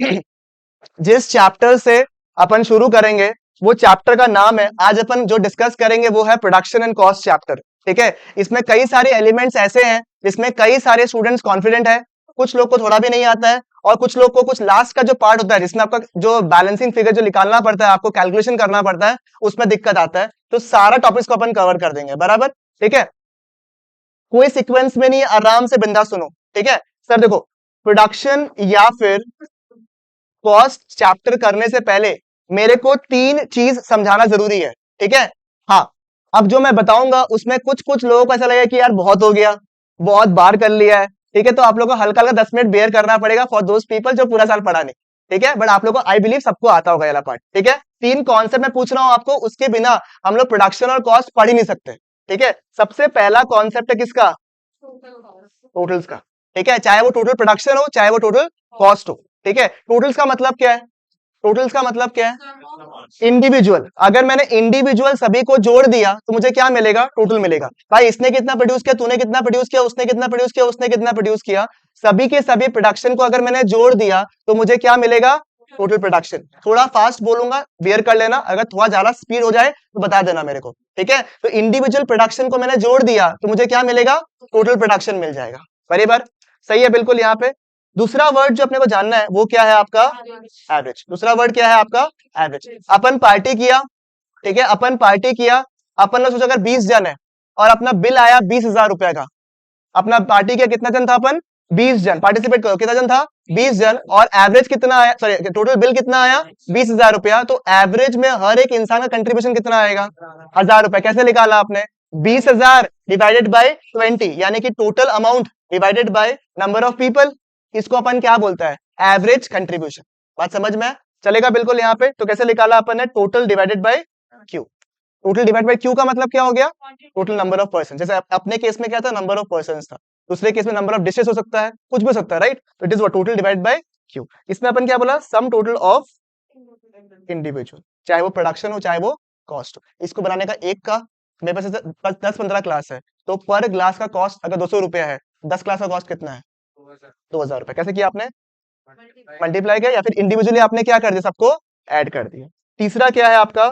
जिस चैप्टर से अपन शुरू करेंगे वो चैप्टर का नाम है, आज अपन जो डिस्कस करेंगे वो है प्रोडक्शन एंड कॉस्ट चैप्टर। ठीक है, इसमें कई सारे एलिमेंट्स ऐसे हैं जिसमें कई सारे स्टूडेंट्स कॉन्फिडेंट है, कुछ लोग को थोड़ा भी नहीं आता है, और कुछ लोग को कुछ लास्ट का जो पार्ट होता है जिसमें आपका जो बैलेंसिंग फिगर जो निकालना पड़ता है, आपको कैलकुलेशन करना पड़ता है, उसमें दिक्कत आता है। तो सारा टॉपिक्स को अपन कवर कर देंगे, बराबर। ठीक है, कोई सीक्वेंस में नहीं, आराम से बिंदास सुनो। ठीक है सर, देखो प्रोडक्शन या फिर कॉस्ट चैप्टर करने से पहले मेरे को तीन चीज समझाना जरूरी है। ठीक है, हाँ, अब जो मैं बताऊंगा उसमें कुछ कुछ लोगों को ऐसा लगेगा कि यार बहुत हो गया, बहुत बार कर लिया है। ठीक है, तो आप लोगों को हल्का हल्का 10 मिनट बेयर करना पड़ेगा फॉर दोज पीपल जो पूरा साल पढ़ा नहीं। ठीक है, बट आप लोगों को आई बिलीव सबको आता होगा ये वाला पार्ट। ठीक है, तीन कॉन्सेप्ट मैं पूछ रहा हूं आपको, उसके बिना हम लोग प्रोडक्शन और कॉस्ट पढ़ ही नहीं सकते। ठीक है, सबसे पहला कॉन्सेप्ट है किसका? टोटल्स का। ठीक है, चाहे वो टोटल प्रोडक्शन हो चाहे वो टोटल कॉस्ट हो। ठीक है, टोटल्स का मतलब क्या है? टोटल्स का मतलब क्या है? इंडिविजुअल। अगर मैंने इंडिविजुअल सभी को जोड़ दिया तो मुझे क्या मिलेगा? टोटल मिलेगा। भाई इसने कितना प्रोड्यूस किया, तूने कितना प्रोड्यूस किया, उसने कितना प्रोड्यूस किया, उसने कितना प्रोड्यूस किया, सभी के सभी प्रोडक्शन को अगर मैंने जोड़ दिया तो मुझे क्या मिलेगा? Total production. थोड़ा फास्ट बोलूंगा, बेयर कर लेना, अगर थोड़ा ज्यादा स्पीड हो जाए तो बता देना मेरे को। ठीक है, तो इंडिविजुअल प्रोडक्शन को मैंने जोड़ दिया तो मुझे क्या मिलेगा? टोटल प्रोडक्शन मिल जाएगा। बराबर, सही है बिल्कुल। यहाँ पे दूसरा वर्ड जो अपने को जानना है वो क्या है आपका? एवरेज। दूसरा वर्ड क्या है आपका? एवरेज। अपन पार्टी किया, ठीक है, अपन पार्टी किया, अपन ने सोचा अगर 20 जन है और अपना बिल आया 20,000 रुपए का, अपना पार्टी किया, कितना जन था अपन? 20 जन। पार्टिसिपेट करो, कितना जन था? 20 जन। और एवरेज कितना आया, सॉरी टोटल बिल कितना आया? 20,000 रुपया। तो एवरेज में हर एक इंसान का कंट्रीब्यूशन कितना आएगा? 1,000 रुपए। कैसे निकाला आपने? 20,000 डिवाइडेड बाय 20, यानी कि total amount divided by number of people. इसको अपन क्या बोलता है? Average contribution. बात समझ में चलेगा बिल्कुल यहाँ पे। तो कैसे निकाला अपन ने? Total divided by Q. Total divide by Q का मतलब क्या हो गया? Total number of person. जैसे अपने केस में क्या था? नंबर ऑफ पर्सन था। दूसरे केस में नंबर ऑफ डिशेस हो सकता है, कुछ भी हो सकता है, राइट? तो it is what total divide by Q. इसमें अपन क्या बोला? सम टोटल ऑफ इंडिविजुअल, चाहे वो प्रोडक्शन हो चाहे वो कॉस्ट हो। इसको बनाने का एक का मेरे पास 10-15 क्लास है, तो पर ग्लास का कॉस्ट अगर 200 रुपया है, 10 क्लास का कॉस्ट कितना है? 2,000 रुपए। कैसे किया आपने? मल्टीप्लाई किया, या फिर इंडिविजुअली आपने क्या कर दिया? सबको ऐड कर दिया। तीसरा क्या है आपका?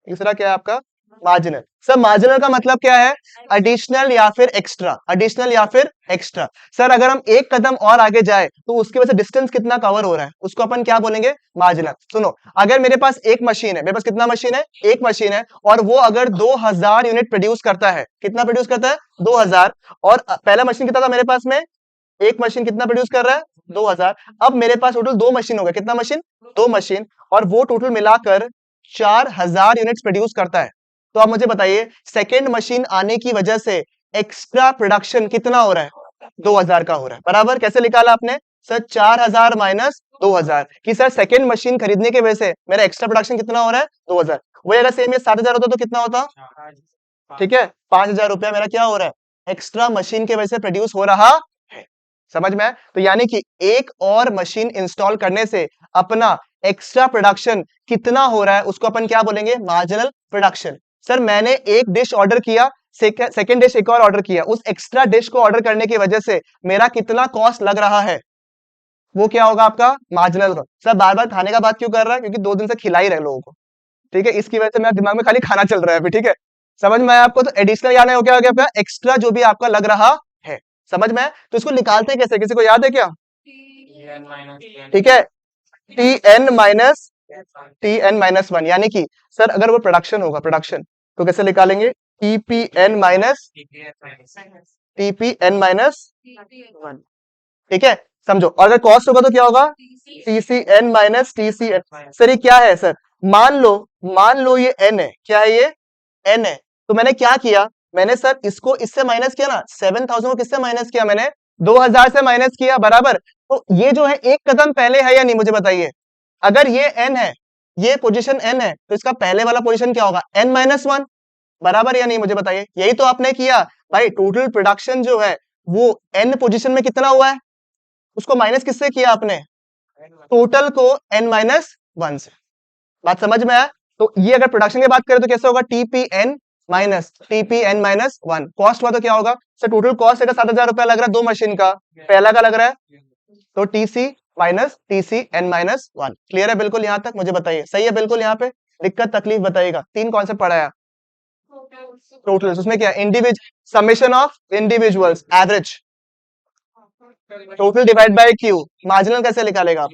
तीसरा क्या है आपका? मार्जिनल। सर मार्जिनल का मतलब क्या है? एडिशनल या फिर एक्स्ट्रा। एडिशनल या फिर एक्स्ट्रा। सर अगर हम एक कदम और आगे जाए तो उसकी वजह से डिस्टेंस कितना कवर हो रहा है, उसको अपन क्या बोलेंगे? मार्जिनल। सुनो, अगर मेरे पास एक मशीन है, मेरे पास कितना मशीन है? एक मशीन है, और वो अगर 2,000 यूनिट प्रोड्यूस करता है, कितना प्रोड्यूस करता है? 2,000। और पहला मशीन कितना था मेरे पास में? एक मशीन कितना प्रोड्यूस कर रहा है? 2,000। अब मेरे पास टोटल दो मशीन हो गया, कितना मशीन? दो मशीन, और वो टोटल मिलाकर 4,000 यूनिट्स प्रोड्यूस करता है। तो आप मुझे बताइए सेकेंड मशीन आने की वजह से एक्स्ट्रा प्रोडक्शन कितना हो रहा है? 2,000 का हो रहा है। बराबर। कैसे निकाला आपने? सर 4,000 माइनस 2,000, कि सर सेकेंड मशीन खरीदने की वजह से मेरा एक्स्ट्रा प्रोडक्शन कितना हो रहा है? 2,000। वही अगर सेम ये 7,000 होता तो कितना होता? ठीक है, 5,000 रुपया मेरा क्या हो रहा है? एक्स्ट्रा मशीन की वजह से प्रोड्यूस हो रहा है। समझ में आया? तो यानी कि एक और मशीन इंस्टॉल करने से अपना एक्स्ट्रा प्रोडक्शन कितना हो रहा है उसको अपन क्या बोलेंगे? Marginal production. सर मैंने एक डिश ऑर्डर किया, सेकेंड डिश एक और ऑर्डर किया, उस एक्स्ट्रा डिश को ऑर्डर करने की वजह से मेरा कितना कॉस्ट लग रहा है, वो क्या होगा आपका? मार्जिनल। सर बार बार खाने का बात क्यों कर रहा है? क्योंकि 2 दिन से खिला ही रहे लोगों को। ठीक है, इसकी वजह से मेरे दिमाग में खाली खाना चल रहा है अभी। ठीक है, समझ में आया आपको? तो एडिशनल यानी हो गया आपका एक्स्ट्रा जो भी आपका लग रहा है। समझ में आया? तो इसको निकालते हैं कैसे? किसी को याद है क्या? ठीक है, टी एन माइनस वन, यानी कि सर अगर वो प्रोडक्शन होगा, प्रोडक्शन, तो कैसे निकालेंगे? TP N minus one. ठीक है, समझो। और अगर कॉस्ट होगा तो क्या होगा? TC N minus TC N. Sir ये क्या है सर? मान लो ये एन है। क्या है ये? एन है। तो मैंने क्या किया? मैंने सर इसको इससे माइनस किया ना, 7,000 को किससे माइनस किया मैंने? 2,000 से माइनस किया, बराबर। तो ये जो है एक कदम पहले है या नहीं, मुझे बताइए। अगर ये एन है, ये पोजीशन एन है, तो इसका पहले वाला पोजीशन क्या होगा? N minus one. बराबर या नहीं, मुझे बताइए। यही तो आपने किया भाई। टोटल प्रोडक्शन जो है वो एन पोजीशन में कितना हुआ है, उसको माइनस किससे किया आपने? टोटल को एन माइनस वन से। बात समझ में आया? तो ये अगर प्रोडक्शन की बात करें तो कैसे होगा? TP N minus one. Cost हुआ तो क्या होगा? सर टोटल कॉस्ट है 7,000 रुपया लग रहा है दो मशीन का, पहला का लग रहा है तो TC minus TC N minus one. Clear है बिल्कुल यहां तक? मुझे बताइए सही है बिल्कुल? यहाँ पे दिक्कत तकलीफ बताइएगा। 3 कॉन्सेप्ट पढ़ाया। टोटल उसमें क्या? Individual, summation of individuals, average, total divide by Q. Marginal कैसे निकालेगा आप?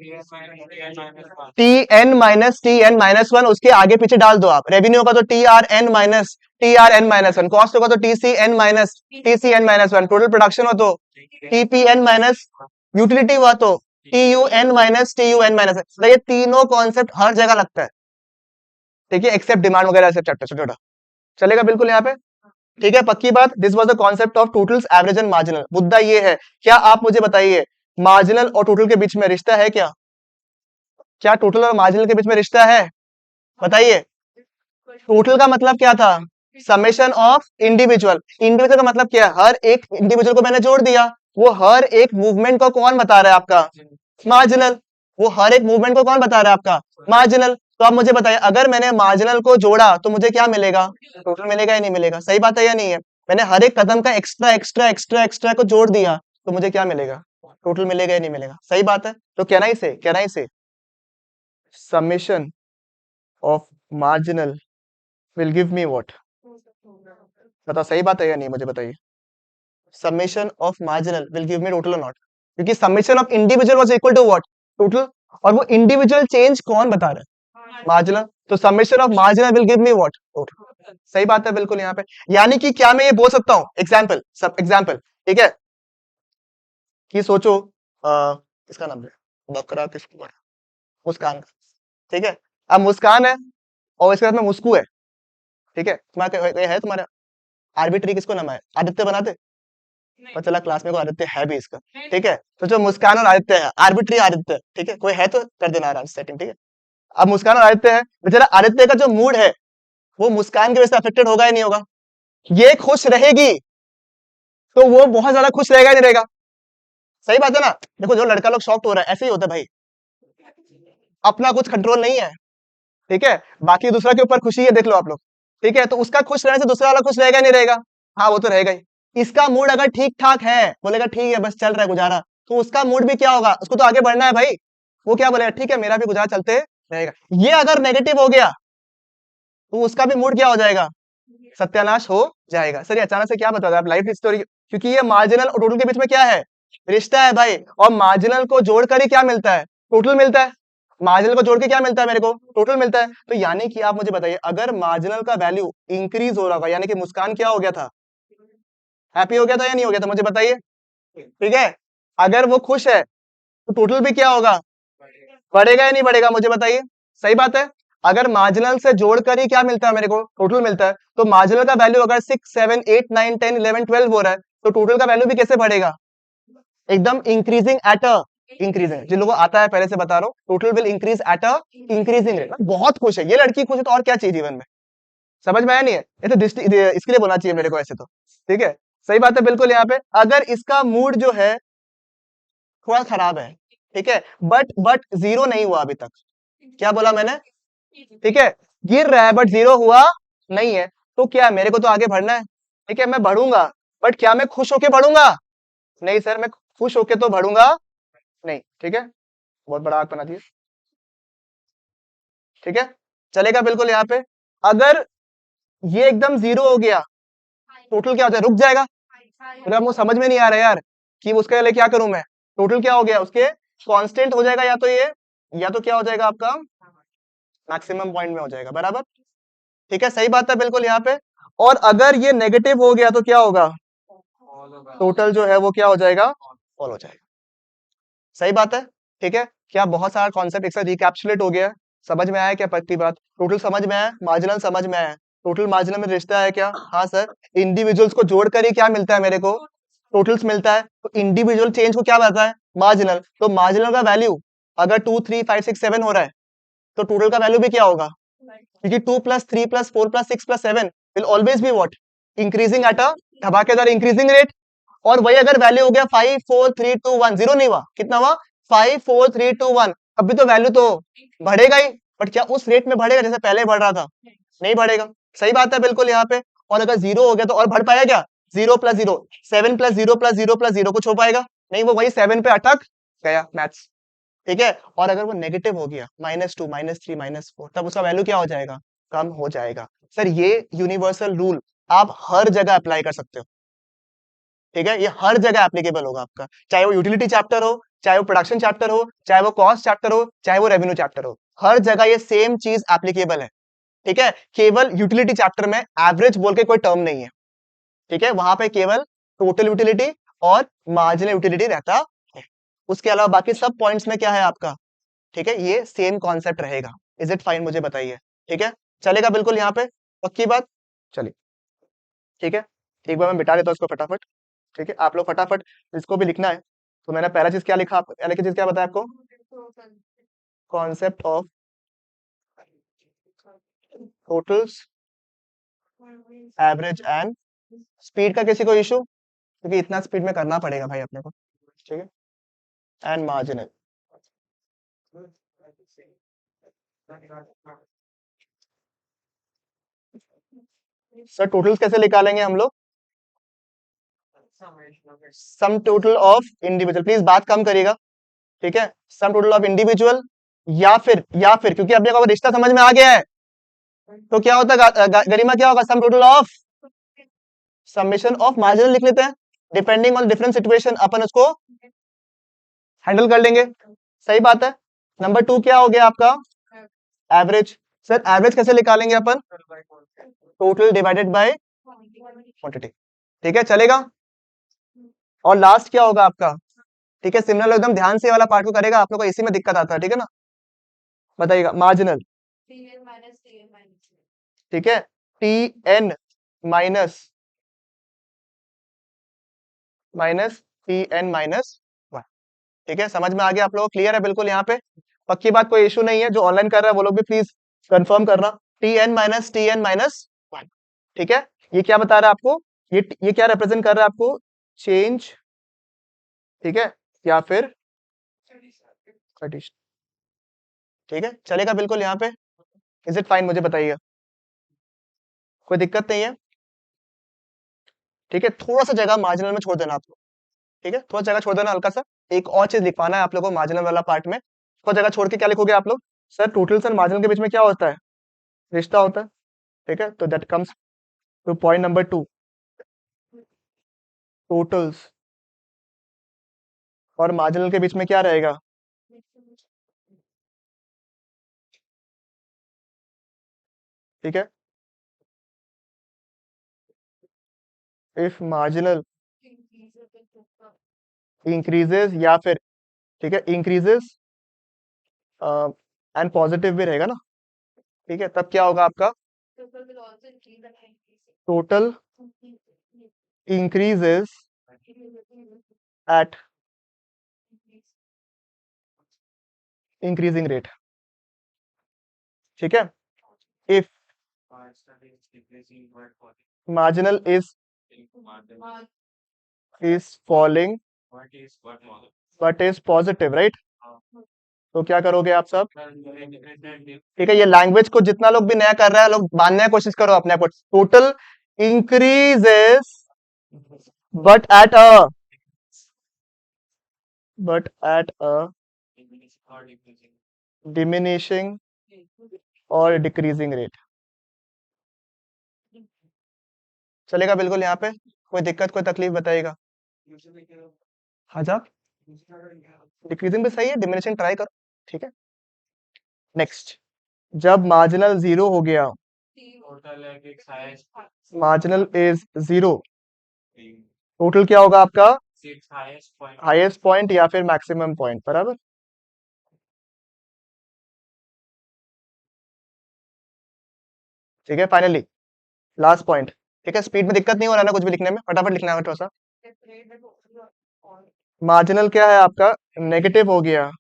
टी एन माइनस वन, उसके आगे पीछे डाल दो आप। रेवेन्यू होगा तो T R N minus one, cost होगा तो T C N minus one, total production हो तो टीपी एन माइनस, यूटिलिटी हुआ तो टी यू एन माइनस। ये तीनों कॉन्सेप्ट हर जगह लगता है, ठीक है, एक्सेप्ट डिमांड वगैरह ऐसे चैप्टर छोटा चलेगा बिल्कुल यहाँ पे। ठीक है, पक्की बात। This was the concept of totals, average and marginal. मुद्दा ये है, क्या आप मुझे बताइए मार्जिनल और टोटल के बीच में रिश्ता है क्या? क्या टोटल और मार्जिनल के बीच में रिश्ता है? बताइए। टोटल का मतलब क्या था? Summation of individual. इंडिविजुअल का मतलब क्या है? हर एक इंडिविजुअल को मैंने जोड़ दिया। वो हर एक मूवमेंट को कौन बता रहा है आपका? मार्जिनल। वो हर एक मूवमेंट को कौन बता रहा है आपका? मार्जिनल। तो आप मुझे बताइए, अगर मैंने मार्जिनल को जोड़ा तो मुझे क्या मिलेगा? टोटल मिलेगा या नहीं मिलेगा? सही बात है या नहीं है? मैंने हर एक कदम का एक्स्ट्रा एक्स्ट्रा एक्स्ट्रा एक्स्ट्रा को जोड़ दिया तो मुझे क्या मिलेगा? टोटल मिलेगा या नहीं मिलेगा? सही बात है। तो can I say summation of marginal will give me what? बताओ सही बात है या नहीं? मुझे बताइए। Summation of marginal will give me total और नॉट? क्योंकि summation of individual was equal to what? Total. और वो इंडिविजुअल चेंज कौन बता रहा है? मार्जिनल। तो summation of marginal will give me what? Total. सही बात है बिल्कुल यहाँ पे। यानी कि क्या मैं ये बोल सकता हूँ, एग्जाम्पल, सब एग्जाम्पल, ठीक है, कि सोचो इसका नाम है बकरा, किसको? मुस्कान का, ठीक है। अब मुस्कान है और इसके साथ में मुस्कू है, ठीक है। तुम्हारा है तुम्हारा आर्बिट्री किसको नाम है? आदित्य बनाते? पता चला क्लास में कोई आदित्य है भी इसका, ठीक है। तो जो मुस्कान और आदित्य है, आर्बिट्री आदित्य, ठीक है, कोई है तो कर देना आराम से सेटिंग, ठीक है। अब मुस्कान और आदित्य है, बेचारा आदित्य का जो मूड है वो मुस्कान की वजह से अफेक्टेड होगा या नहीं होगा? ये खुश रहेगी तो वो बहुत ज्यादा खुश रहेगा या नहीं रहेगा? सही बात है ना? देखो जो लड़का लोग शॉक्ट हो रहा है, ऐसे ही होता है भाई, अपना कुछ कंट्रोल नहीं है, ठीक है। बाकी दूसरा के ऊपर खुशी है, देख लो आप लोग, ठीक है। तो उसका खुश रहने से दूसरा वाला खुश रहेगा नहीं रहेगा? हाँ वो तो रहेगा ही। इसका मूड अगर ठीक ठाक है, बोलेगा ठीक है बस चल रहा है गुजारा, तो उसका मूड भी क्या होगा? उसको तो आगे बढ़ना है भाई। वो क्या बोलेगा? ठीक है मेरा भी गुजारा चलते रहेगा। ये अगर नेगेटिव हो गया तो उसका भी मूड क्या हो जाएगा? सत्यानाश हो जाएगा। सर ये अचानक से क्या बता रहा है आप? लाइफ स्टोरी, क्योंकि ये मार्जिनल और टोटल के बीच में क्या है? रिश्ता है भाई। और मार्जिनल को जोड़कर ही क्या मिलता है? टोटल मिलता है। मार्जिनल को जोड़ के क्या मिलता है मेरे को? टोटल मिलता है। तो यानी कि आप मुझे बताइए, अगर मार्जिनल का वैल्यू इंक्रीज हो रहा होगा, यानी कि मुस्कान क्या हो गया था? हैप्पी हो गया था या नहीं हो गया था? मुझे बताइए, ठीक है। अगर वो खुश है तो टोटल भी क्या होगा? बढ़ेगा या नहीं बढ़ेगा? मुझे बताइए। सही बात है। अगर मार्जिनल से जोड़कर ही क्या मिलता है मेरे को? टोटल मिलता है। तो मार्जिनल का वैल्यू अगर 6 7 8 9 10 11 12 हो रहा है तो टोटल का वैल्यू भी कैसे बढ़ेगा? एकदम इंक्रीजिंग एट अ इंक्रीजिंग। जिन लोगों को आता है पहले से बता रहा हूँ, total will increase at a increasing rate. बहुत खुश है ये लड़की, खुश है तो और क्या चाहिए जीवन में? समझ में आया नहीं है? ये तो इसके लिए बोलना चाहिए मेरे को ऐसे तो, ठीक है। सही बात है बिल्कुल यहाँ पे। अगर इसका मूड जो है थोड़ा खराब है, ठीक है, बट जीरो नहीं हुआ अभी तक। क्या बोला मैंने? ठीक है, गिर रहा है बट जीरो हुआ नहीं है, तो क्या मेरे को तो आगे बढ़ना है, ठीक है, मैं बढ़ूंगा। बट क्या मैं खुश होके बढ़ूंगा? नहीं सर, मैं खुश होके तो बढ़ूंगा नहीं, ठीक है। बहुत बड़ा आग बना दिया, ठीक है, चलेगा बिल्कुल यहाँ पे। अगर ये एकदम जीरो हो गया, टोटल क्या हो जाए? रुक जाएगा। मेरा मुझे समझ में नहीं आ रहा यार कि उसके लिए क्या करूं मैं? टोटल क्या हो गया उसके? कांस्टेंट हो जाएगा, या तो ये, या तो क्या हो जाएगा आपका? मैक्सिमम पॉइंट में हो जाएगा, बराबर, ठीक है। सही बात है बिल्कुल यहाँ पे। और अगर ये नेगेटिव हो गया तो क्या होगा? टोटल जो है वो क्या हो जाएगा? फॉल हो जाएगा। सही बात है, ठीक है। क्या बहुत सारा कॉन्सेप्ट एक साथ रिकैप्सुलेट हो गया? समझ में आया क्या पक्की बात? टोटल समझ में आया, मार्जिनल समझ में आया। टोटल मार्जिनल में रिश्ता है क्या? हाँ सर। इंडिविजुअल्स को जोड़कर ही क्या मिलता है मेरे को? टोटल्स मिलता है। तो इंडिविजुअल चेंज को क्या बताता है? मार्जिनल। तो मार्जिनल का वैल्यू अगर 2 3 5 6 7 हो रहा है तो टोटल का वैल्यू भी क्या होगा? क्योंकि 2 + 3 + 4 + 6 + 7 will always be what? Increasing at a धमाकेदार इंक्रीजिंग रेट। और वही अगर वैल्यू हो गया 5 4 3 2 1, जीरो नहीं हुआ, कितना हुआ? 5 4 3 2 1, अभी तो वैल्यू तो बढ़ेगा ही, बट क्या उस रेट में बढ़ेगा जैसे पहले बढ़ रहा था? नहीं बढ़ेगा। सही बात है बिल्कुल यहाँ पे। और अगर जीरो हो गया तो और बढ़ पाएगा क्या? 0 + 0 7 + 0 + 0 + 0 कुछ हो पाएगा? नहीं, वो वही 7 पे अटक गया मैथ्स। ठीक है, और अगर वो नेगेटिव हो गया -2 -3 -4, तब उसका वैल्यू क्या हो जाएगा, कम हो जाएगा। सर ये यूनिवर्सल रूल आप हर जगह अप्लाई कर सकते हो। ठीक है, ये हर जगह एप्लीकेबल होगा आपका, चाहे वो यूटिलिटी चैप्टर हो, चाहे वो प्रोडक्शन चैप्टर हो, चाहे वो कॉस्ट चैप्टर हो, चाहे वो रेवेन्यू चैप्टर हो, हर जगह ये सेम चीज एप्लीकेबल है। ठीक है, केवल यूटिलिटी चैप्टर में एवरेज बोल के कोई टर्म नहीं है। ठीक है, वहां पे केवल टोटल यूटिलिटी और मार्जिनल यूटिलिटी रहता है। उसके अलावा बाकी सब पॉइंट्स में क्या है आपका, ठीक है, ये सेम कॉन्सेप्ट रहेगा। इज इट फाइन, मुझे बताइए। ठीक है, चलेगा बिल्कुल यहाँ पे, पक्की बात। चलिए, ठीक है, एक बार मैं बिठा देता हूँ इसको फटाफट। ठीक है, आप लोग फटाफट इसको भी लिखना है। तो मैंने पहला चीज क्या लिखा, पहले की चीज क्या बताया आपको, concept of totals, average and speed का किसी को इशू, क्योंकि इतना स्पीड में करना पड़ेगा भाई अपने को। ठीक है, एंड मार्जिनल। सर टोटल्स कैसे निकालेंगे हम लोग, sum total of individual, please बात कम करिएगा। ठीक है, सम टोटल ऑफ इंडिविजुअल, या फिर क्योंकि अपने को रिश्ता समझ में आ गया है, तो क्या होता है गरिमा, क्या होगा, sum total of summation of marginal लिख लेते हैं, डिपेंडिंग ऑन डिफरेंट सिचुएशन अपन उसको हैंडल कर लेंगे। सही बात है। नंबर 2 क्या हो गया आपका, एवरेज। सर एवरेज कैसे निकालेंगे अपन, टोटल डिवाइडेड बाय क्वांटिटी। ठीक है, चलेगा। और लास्ट क्या होगा आपका, ठीक है, सिमिलर एकदम ध्यान से ये वाला पार्ट को करेगा, आप लोग को इसी में दिक्कत आता है। ठीक है ना, बताइएगा, मार्जिनल। ठीक है, T N minus minus T N minus 1। ठीक है, समझ में आ गया आप लोगों को, क्लियर है बिल्कुल यहाँ पे, पक्की बात, कोई इशू नहीं है। जो ऑनलाइन कर रहा है वो लोग भी प्लीज कंफर्म करना, टी एन माइनस 1। ठीक है, ये क्या बता रहा है आपको, ये क्या रिप्रेजेंट कर रहा है आपको, चेंज। ठीक है, या फिर एडिशन। ठीक है, चलेगा बिल्कुल यहाँ पे। इज इट फाइन, मुझे बताइए, कोई दिक्कत नहीं है। ठीक है, थोड़ा सा जगह मार्जिनल में छोड़ देना आपको। ठीक है, थोड़ा जगह छोड़ देना हल्का सा। एक और चीज लिखवाना है आप लोगों को मार्जिनल वाला पार्ट में, थोड़ा जगह छोड़ के क्या लिखोगे आप लोग, सर टोटल्स और मार्जिनल के बीच में क्या होता है, रिश्ता होता है। ठीक है, तो that comes two point number 2, totals और मार्जिनल के बीच में क्या रहेगा, ठीक है, इफ मार्जिनल इंक्रीजेस, या फिर ठीक है इंक्रीजेस एंड पॉजिटिव भी रहेगा ना। ठीक है, तब क्या होगा आपका, total increases eight increasing rate. ठीक है, if marginal is falling but is positive, right? तो क्या करोगे आप सब, ठीक है, ये लैंग्वेज को जितना लोग भी नया कर रहा है, लोग बांधने की कोशिश करो अपने आप को। Total increases but at a but at a diminishing और डिक्रीजिंग रेट। चलेगा बिल्कुल यहाँ पे, कोई दिक्कत कोई तकलीफ बताइएगा। हाँ जा, डिक्रीजिंग भी सही है, डिमिनिशिंग ट्राई करो। ठीक है, नेक्स्ट, जब मार्जिनल 0 हो गया, मार्जिनल इज 0, टोटल क्या होगा आपका, हाईएस्ट पॉइंट या फिर मैक्सिमम पॉइंट, बराबर। ठीक है, फाइनली लास्ट पॉइंट। ठीक है, स्पीड में दिक्कत नहीं हो रहा है ना कुछ भी लिखने में, फटाफट लिखना है थोड़ा सा। मार्जिनल क्या है आपका, नेगेटिव हो गया,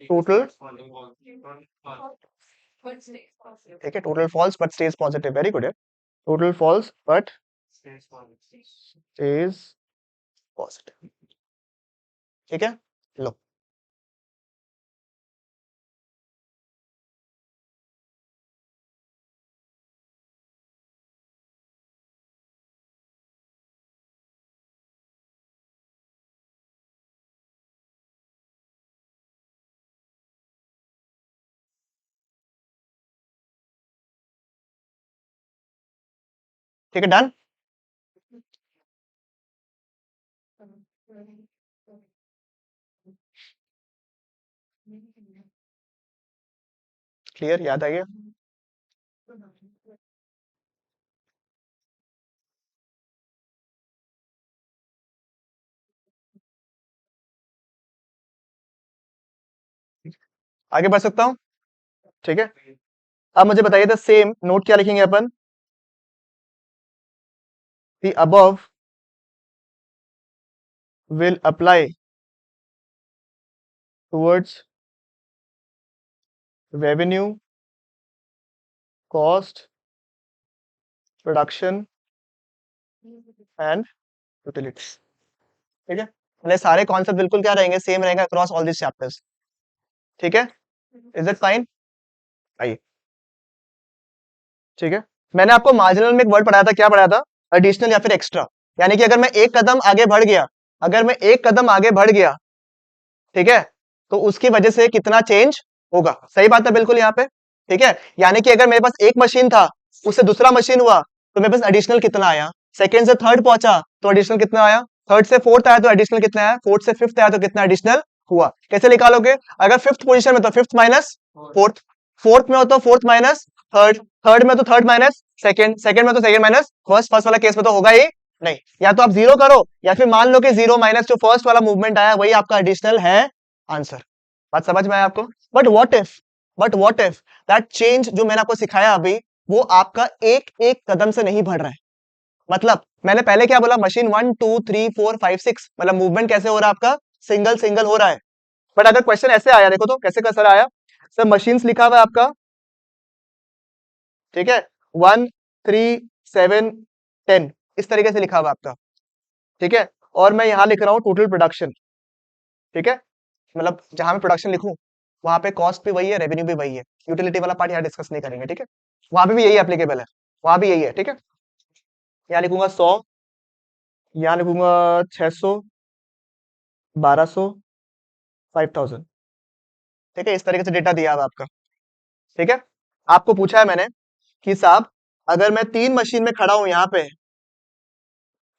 टोटल, ठीक है, total falls but stage positive, very good है, total falls but stage positive. ठीक है, लो। ठीक है, डन। क्लियर, याद आ गया? आगे बढ़ सकता हूँ? ठीक है, अब मुझे बताइए द सेम नोट क्या लिखेंगे अपन? The above will apply towards revenue, cost, production and utilities. ठीक है, मतलब सारे कॉन्सेप्ट बिल्कुल क्या रहेंगे, सेम रहेंगे अक्रॉस ऑल दिस चैप्टर्स। ठीक है, इज इट फाइन? आइए, ठीक है, मैंने आपको मार्जिनल में एक वर्ड पढ़ाया था, क्या पढ़ाया था? एडिशनल या फिर एक्स्ट्रा। यानी कि अगर मैं एक कदम आगे बढ़ गया, अगर मैं एक कदम आगे बढ़ गया, ठीक है, तो उसकी वजह से कितना चेंज होगा। सही बात है बिल्कुल यहाँ पे। ठीक है, यानी कि अगर मेरे पास एक मशीन था, उससे दूसरा मशीन हुआ, तो मेरे पास एडिशनल कितना आया? सेकंड से थर्ड पहुंचा तो एडिशनल कितना आया? थर्ड से फोर्थ आया तो एडिशनल कितना आया? फोर्थ से फिफ्थ आया तो कितना एडिशनल हुआ? कैसे निकालोगे? अगर फिफ्थ पोजीशन में तो फिफ्थ माइनस फोर्थ, फोर्थ में हो तो फोर्थ माइनस थर्ड, थर्ड में तो थर्ड माइनस सेकंड, सेकंड में तो सेकंड माइनस फर्स्ट, फर्स्ट वाला केस में तो होगा ही नहीं। या तो आप जीरो करो, या फिर मान लो कि जीरो माइनस जो फर्स्ट वाला मूवमेंट आया वही आपका एडिशनल है आंसर। बात समझ में आया आपको? But what if that change जो मैंने आपको सिखाया अभी, वो आपका एक एक कदम से नहीं बढ़ रहा है। मतलब मैंने पहले क्या बोला, मशीन 1 2 3 4 5 6, मतलब मूवमेंट कैसे हो रहा है आपका? सिंगल सिंगल हो रहा है। बट अगर क्वेश्चन ऐसे आया, देखो तो कैसे का सर आया, सर मशीन्स लिखा हुआ है आपका, ठीक है, 1 3 7 10, इस तरीके से लिखा हुआ है आपका। ठीक है, और मैं यहां लिख रहा हूं टोटल प्रोडक्शन। ठीक है, मतलब जहां मैं प्रोडक्शन लिखूं वहां पे कॉस्ट भी वही है, रेवेन्यू भी वही है। यूटिलिटी वाला पार्ट यहाँ डिस्कस नहीं करेंगे। ठीक है, वहां पे भी यही एप्लीकेबल है, वहां भी यही है। ठीक है, यहाँ लिखूंगा 100, यहाँ लिखूंगा 600, 1200, 5000। ठीक है, इस तरीके से डेटा दिया हुआ आपका। ठीक है, आपको पूछा है मैंने कि साहब अगर मैं 3 मशीन में खड़ा हूं यहाँ पे,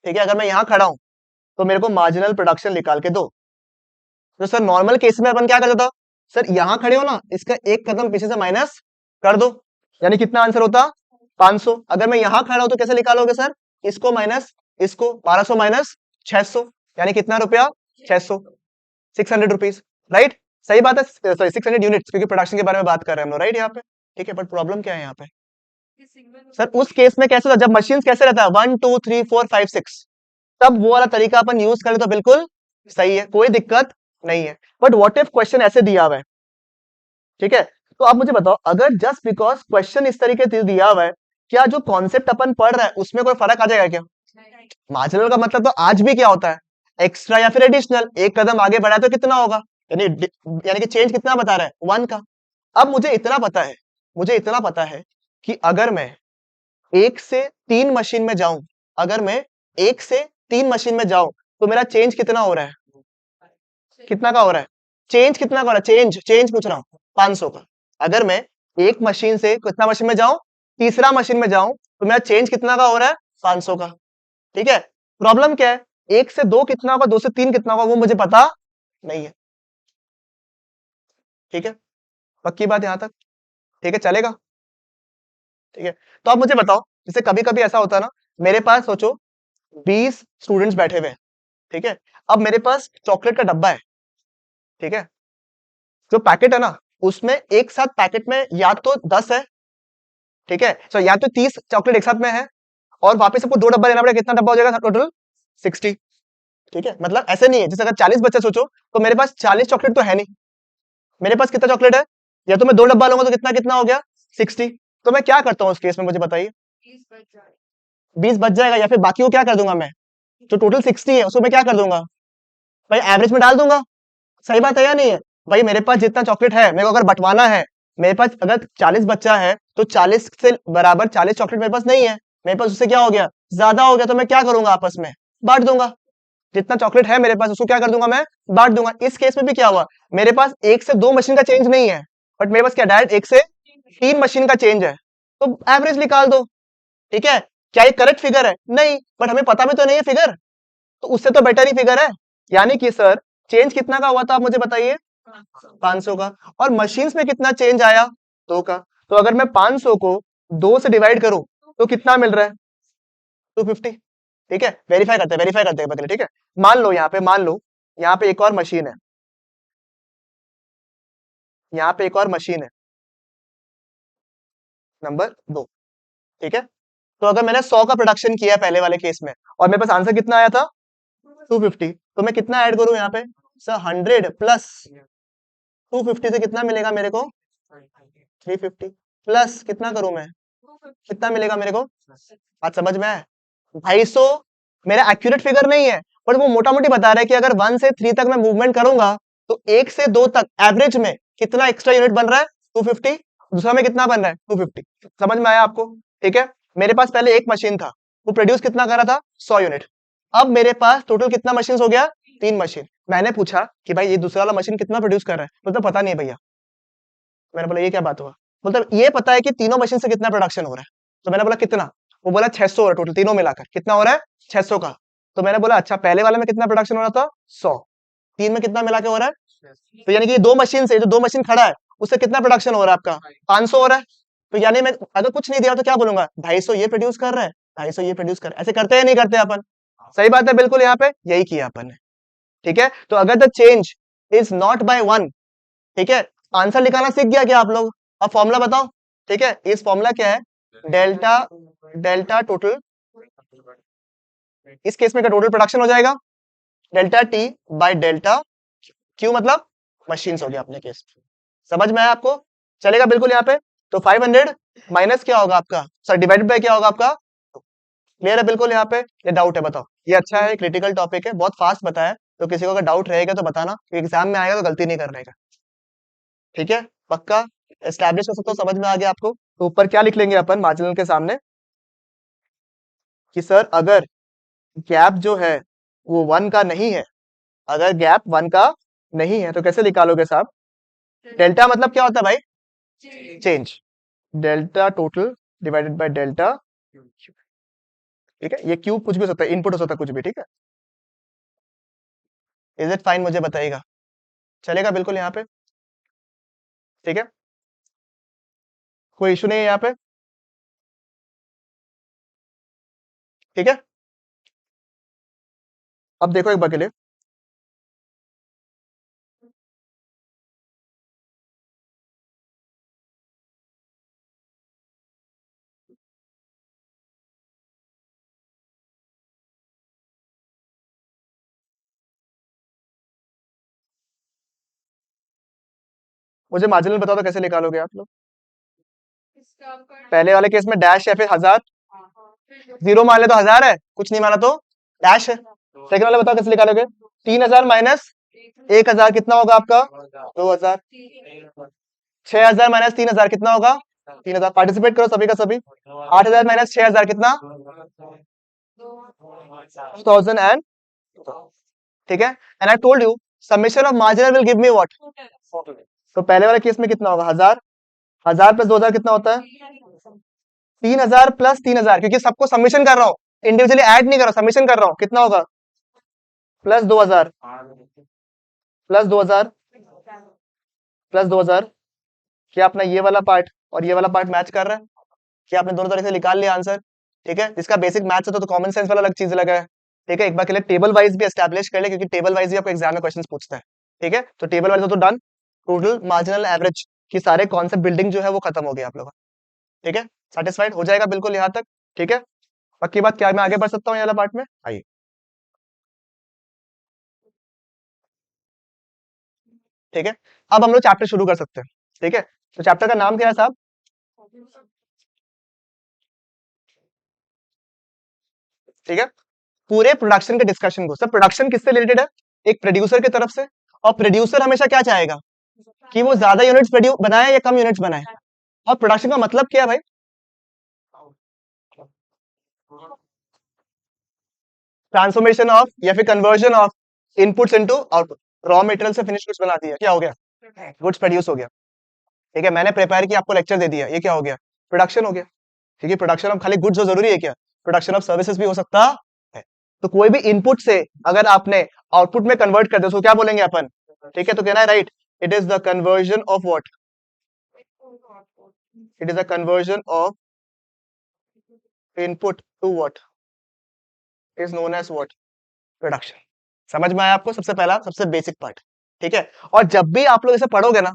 ठीक है, अगर मैं यहाँ खड़ा हूं तो मेरे को मार्जिनल प्रोडक्शन निकाल के दो। तो सर नॉर्मल केस में अपन क्या करता था, सर यहाँ खड़े हो ना, इसका एक कदम पीछे से माइनस कर दो, यानी कितना आंसर होता? 500। अगर मैं यहाँ खड़ा हूं तो कैसे निकालोगे सर? इसको माइनस इसको, 1200 माइनस 600, यानी कितना रुपया? 600, 600 रुपीज, राइट? सही बात है, सॉरी 600 यूनिट्स, क्योंकि प्रोडक्शन के बारे में बात कर रहे हैं हम लोग, राइट यहाँ पे। ठीक है, बट प्रॉब्लम क्या है यहाँ पे? सर उस केस में कैसे होता, जब मशीन कैसे रहता है 1 2 3 4 5 6, तब वो वाला तरीका अपन यूज करें तो बिल्कुल सही है, कोई दिक्कत नहीं है। बट व्हाट इफ क्वेश्चन ऐसे दिया हुआ है, ठीक है, तो आप मुझे बताओ, अगर जस्ट बिकॉज क्वेश्चन इस तरीके से दिया हुआ है, क्या जो कॉन्सेप्ट अपन पढ़ रहे हैं उसमें कोई फर्क आ जाएगा क्या? मार्जिनल का मतलब तो आज भी क्या होता है, एक्स्ट्रा या फिर एडिशनल। एक कदम आगे बढ़ा तो कितना होगा, यानी कि चेंज कितना बता रहा है? 1 का। अब मुझे इतना पता है, मुझे इतना पता है कि अगर मैं 1 से 3 मशीन में जाऊं, अगर मैं 1 से 3 मशीन में जाऊं, तो मेरा चेंज कितना हो रहा है? कितना का हो रहा है? चेंज कितना का हो रहा है? चेंज चेंज पूछ रहा हूं, 500 का। अगर मैं एक मशीन से कितना मशीन में जाऊं, तीसरा मशीन में जाऊं, तो मेरा चेंज कितना का हो रहा है? 500 का। ठीक है, प्रॉब्लम क्या है, 1 से 2 कितना होगा, 2 से 3 कितना होगा, वो मुझे पता नहीं है। ठीक है, पक्की बात यहां तक? ठीक है, चलेगा? ठीक है, तो आप मुझे बताओ, जैसे कभी कभी ऐसा होता है ना, मेरे पास सोचो 20 स्टूडेंट्स बैठे हुए हैं, ठीक है, अब मेरे पास चॉकलेट का डब्बा है, ठीक है, जो पैकेट है ना, उसमें एक साथ पैकेट में या तो 10 है, ठीक है, सो या तो 30 चॉकलेट एक साथ में है, और वापस आपको 2 डब्बा लेना पड़ेगा, कितना डब्बा हो जाएगा टोटल? 60। ठीक है, मतलब ऐसे नहीं है, जैसे अगर 40 बच्चे सोचो, तो मेरे पास 40 चॉकलेट तो है नहीं, मेरे पास कितना चॉकलेट है, या तो मैं 2 डब्बा लूंगा तो कितना कितना हो गया? 60। तो मैं क्या करता हूँ उस केस में, मुझे बताइए? 20 बच जाएगा, या फिर बाकी को क्या कर दूंगा मैं, जो टोटल 60 है उसको मैं क्या कर दूंगा भाई, एवरेज में डाल दूंगा। सही बात है या नहीं है? भाई मेरे पास जितना चॉकलेट है, मेरे को अगर बंटवाना है, मेरे पास अगर 40 बच्चा है तो 40 से बराबर 40 चॉकलेट मेरे पास नहीं है, मेरे पास उससे क्या हो गया, ज्यादा हो गया, तो मैं क्या करूंगा, आपस में बांट दूंगा। जितना चॉकलेट है मेरे पास उसको क्या कर दूंगा, मैं बांट दूंगा। इस केस में भी क्या हुआ, मेरे पास 1 से 2 मशीन का चेंज नहीं है, बट मेरे पास क्या डायरेक्ट 1 से 3 मशीन का चेंज है, तो एवरेज निकाल दो। ठीक है, क्या ये करेक्ट फिगर है? नहीं, बट हमें पता भी तो नहीं है फिगर, तो उससे तो बेटर ही फिगर है। यानी कि सर चेंज कितना का हुआ था आप मुझे बताइए? 500 का। और मशीन्स में कितना चेंज आया? 2 का। तो अगर मैं 500 को 2 से डिवाइड करूं तो कितना मिल रहा है? 250। ठीक है, वेरीफाई करते हैं बदले। ठीक है, मान लो यहाँ पे एक और मशीन है, यहाँ पे एक और मशीन है, नंबर 2। ठीक है, तो अगर मैंने 100 का प्रोडक्शन किया है पहले वाले केस में और मेरे पास आंसर कितना आया था? 250, तो मैं कितना ऐड करूं यहाँ पे? सर 100 प्लस 250 से कितना मिलेगा मेरे को? 350 प्लस कितना करूं मैं? कितना मिलेगा मेरे को? बात समझ में आया? 250 मेरा एक्यूरेट फिगर नहीं है, पर वो मोटा मोटी बता रहा है कि अगर 1 से 3 तक मैं मूवमेंट करूंगा तो 1 से 2 तक एवरेज में कितना एक्स्ट्रा यूनिट बन रहा है? 250। दूसरा में कितना बन रहा है? 250। समझ में आया आपको? ठीक है, मेरे पास पहले एक मशीन था, वो प्रोड्यूस कितना कर रहा था? 100 यूनिट। अब मेरे पास टोटल कितना मशीन हो गया? 3 मशीन। मैंने पूछा कि भाई ये दूसरा वाला मशीन कितना प्रोड्यूस कर रहा है? मतलब पता नहीं है भैया। मैंने बोला ये क्या बात हुआ? मतलब ये पता है कि तीनों मशीन से कितना प्रोडक्शन हो रहा है। तो मैंने बोला कितना? वो बोला 600 हो रहा है टोटल, तीनों मिलाकर कितना हो रहा है? 600 का। तो मैंने बोला अच्छा, पहले वाले में कितना प्रोडक्शन हो रहा था? 100। तीन में कितना मिला के हो रहा है? तो यानी कि दो मशीन से, जो दो मशीन खड़ा है उससे कितना प्रोडक्शन हो रहा है आपका? 500 हो रहा है। तो यानी मैं अगर कुछ नहीं दिया तो क्या बोलूंगा? 250 ये प्रोड्यूस कर रहा है, 250 ये प्रोड्यूस कर रहा है। ऐसे करते हैं नहीं करते अपन? सही बात है, बिल्कुल यहाँ पे यही किया अपन ने। ठीक है, तो अगर the change is not by 1, ठीक है, आंसर निकालना सीख गया क्या आप लोग? अब फॉर्मूला बताओ। ठीक है, इस फॉर्मूला क्या है? डेल्टा, डेल्टा टोटल, इस केस में का टोटल प्रोडक्शन हो जाएगा delta T by delta Q, मतलब मशीन्स हो गया अपने केस। समझ में आया आपको? चलेगा बिल्कुल यहाँ पे। तो 500 माइनस क्या होगा आपका? सर डिवाइडेड बाय क्या होगा आपका? क्लियर है बिल्कुल यहाँ पे? ये डाउट है बताओ? ये अच्छा है, क्रिटिकल टॉपिक है, बहुत फास्ट बताया, तो किसी को अगर डाउट रहेगा तो बताना, एग्जाम में आएगा तो गलती नहीं करने का। ठीक है, पक्का एस्टैब्लिश कर सकते हो? समझ में आ गया आपको? तो ऊपर क्या लिख लेंगे अपन मार्जिनल के सामने कि सर अगर गैप जो है वो 1 का नहीं है, अगर गैप 1 का नहीं है तो कैसे निकालोगे साहब? डेल्टा मतलब क्या होता है भाई? Change. Delta total divided by delta, ठीक है, ये क्यूब कुछ भी हो सकता है, इनपुट हो सकता है कुछ भी। ठीक है, इज इट फाइन? मुझे बताइएगा। चलेगा बिल्कुल यहाँ पे? ठीक है, कोई इशू नहीं है यहाँ पे? ठीक है, अब देखो एक बार के लिए, मुझे मार्जिनल बताओ तो कैसे निकालोगे आप लोग? पहले वाले केस में डैश या फिर 1000, जीरो मान ले तो 1000 है, कुछ नहीं माना तो डैश है। सेकंड वाला बताओ कैसे निकालोगे? 3000 माइनस 1000 कितना होगा आपका? 2000। 6000 माइनस 3000 कितना होगा? 3000। पार्टिसिपेट करो सभी का सभी। 8000 माइनस 6000 कितना? 2000 एंड, ठीक है। And I told you summation of marginal will give me what? तो पहले वाले केस में कितना होगा? 1000। 1000 प्लस 2000 कितना होता है? 3000 प्लस 3000, क्योंकि सबको सबमिशन कर रहा हूँ, इंडिविजुअली ऐड नहीं कर रहा, सबमिशन कर रहा हूँ। कितना होगा? Plus 2000, plus 2000, plus 2000। क्या अपना ये वाला पार्ट और ये वाला पार्ट मैच कर रहा है? क्या आपने दोनों तरह से निकाल लिया आंसर? ठीक है, जिसका बेसिक मैथ्स है तो कॉमन सेंस वाला अलग चीज लगा है। ठीक है, एक बार के लिए टेबल वाइज भी एस्टैब्लिश कर ले, क्योंकि टेबल वाइज भी आपको एग्जाम में क्वेश्चंस पूछता है। ठीक है, तो टेबल वाइज तो डन। टोटल मार्जिनल एवरेज की सारे कॉन्सेप्ट बिल्डिंग जो है वो खत्म हो गया आप लोगों का। ठीक है, सेटिस्फाइड हो जाएगा बिल्कुल यहाँ तक? ठीक है, पक्की बात? क्या मैं आगे बढ़ सकता हूँ ये वाला पार्ट में? आइए। ठीक है, अब हम लोग चैप्टर शुरू कर सकते हैं। ठीक है, तो चैप्टर का नाम क्या है साहब? ठीक है, पूरे प्रोडक्शन के डिस्कशन को, सर प्रोडक्शन किससे रिलेटेड है? एक प्रोड्यूसर की तरफ से। और प्रोड्यूसर हमेशा क्या चाहेगा? कि वो ज्यादा यूनिट्स प्रोड्यूस बनाए या कम यूनिट्स बनाए। और प्रोडक्शन का मतलब क्या है भाई? ट्रांसफॉर्मेशन ऑफ या फिर conversion of inputs into output. Raw material से फिनिश गुड्स बना दिया, क्या हो गया? गुड्स प्रोड्यूस हो गया। ठीक है, मैंने प्रिपेयर किया, आपको लेक्चर दे दिया, ये क्या हो गया? प्रोडक्शन हो गया। क्योंकि प्रोडक्शन अब खाली गुड्स हो जरूरी है क्या? प्रोडक्शन ऑफ सर्विसेज भी हो सकता है। तो कोई भी इनपुट से अगर आपने आउटपुट में कन्वर्ट कर दिया तो क्या बोलेंगे अपन? ठीक है, तो कहना है right, it is the conversion of what, it is the conversion of input to what is known as what, production. समझ में आया आपको? सबसे पहला सबसे बेसिक पार्ट। ठीक है, और जब भी आप लोग इसे पढ़ोगे ना,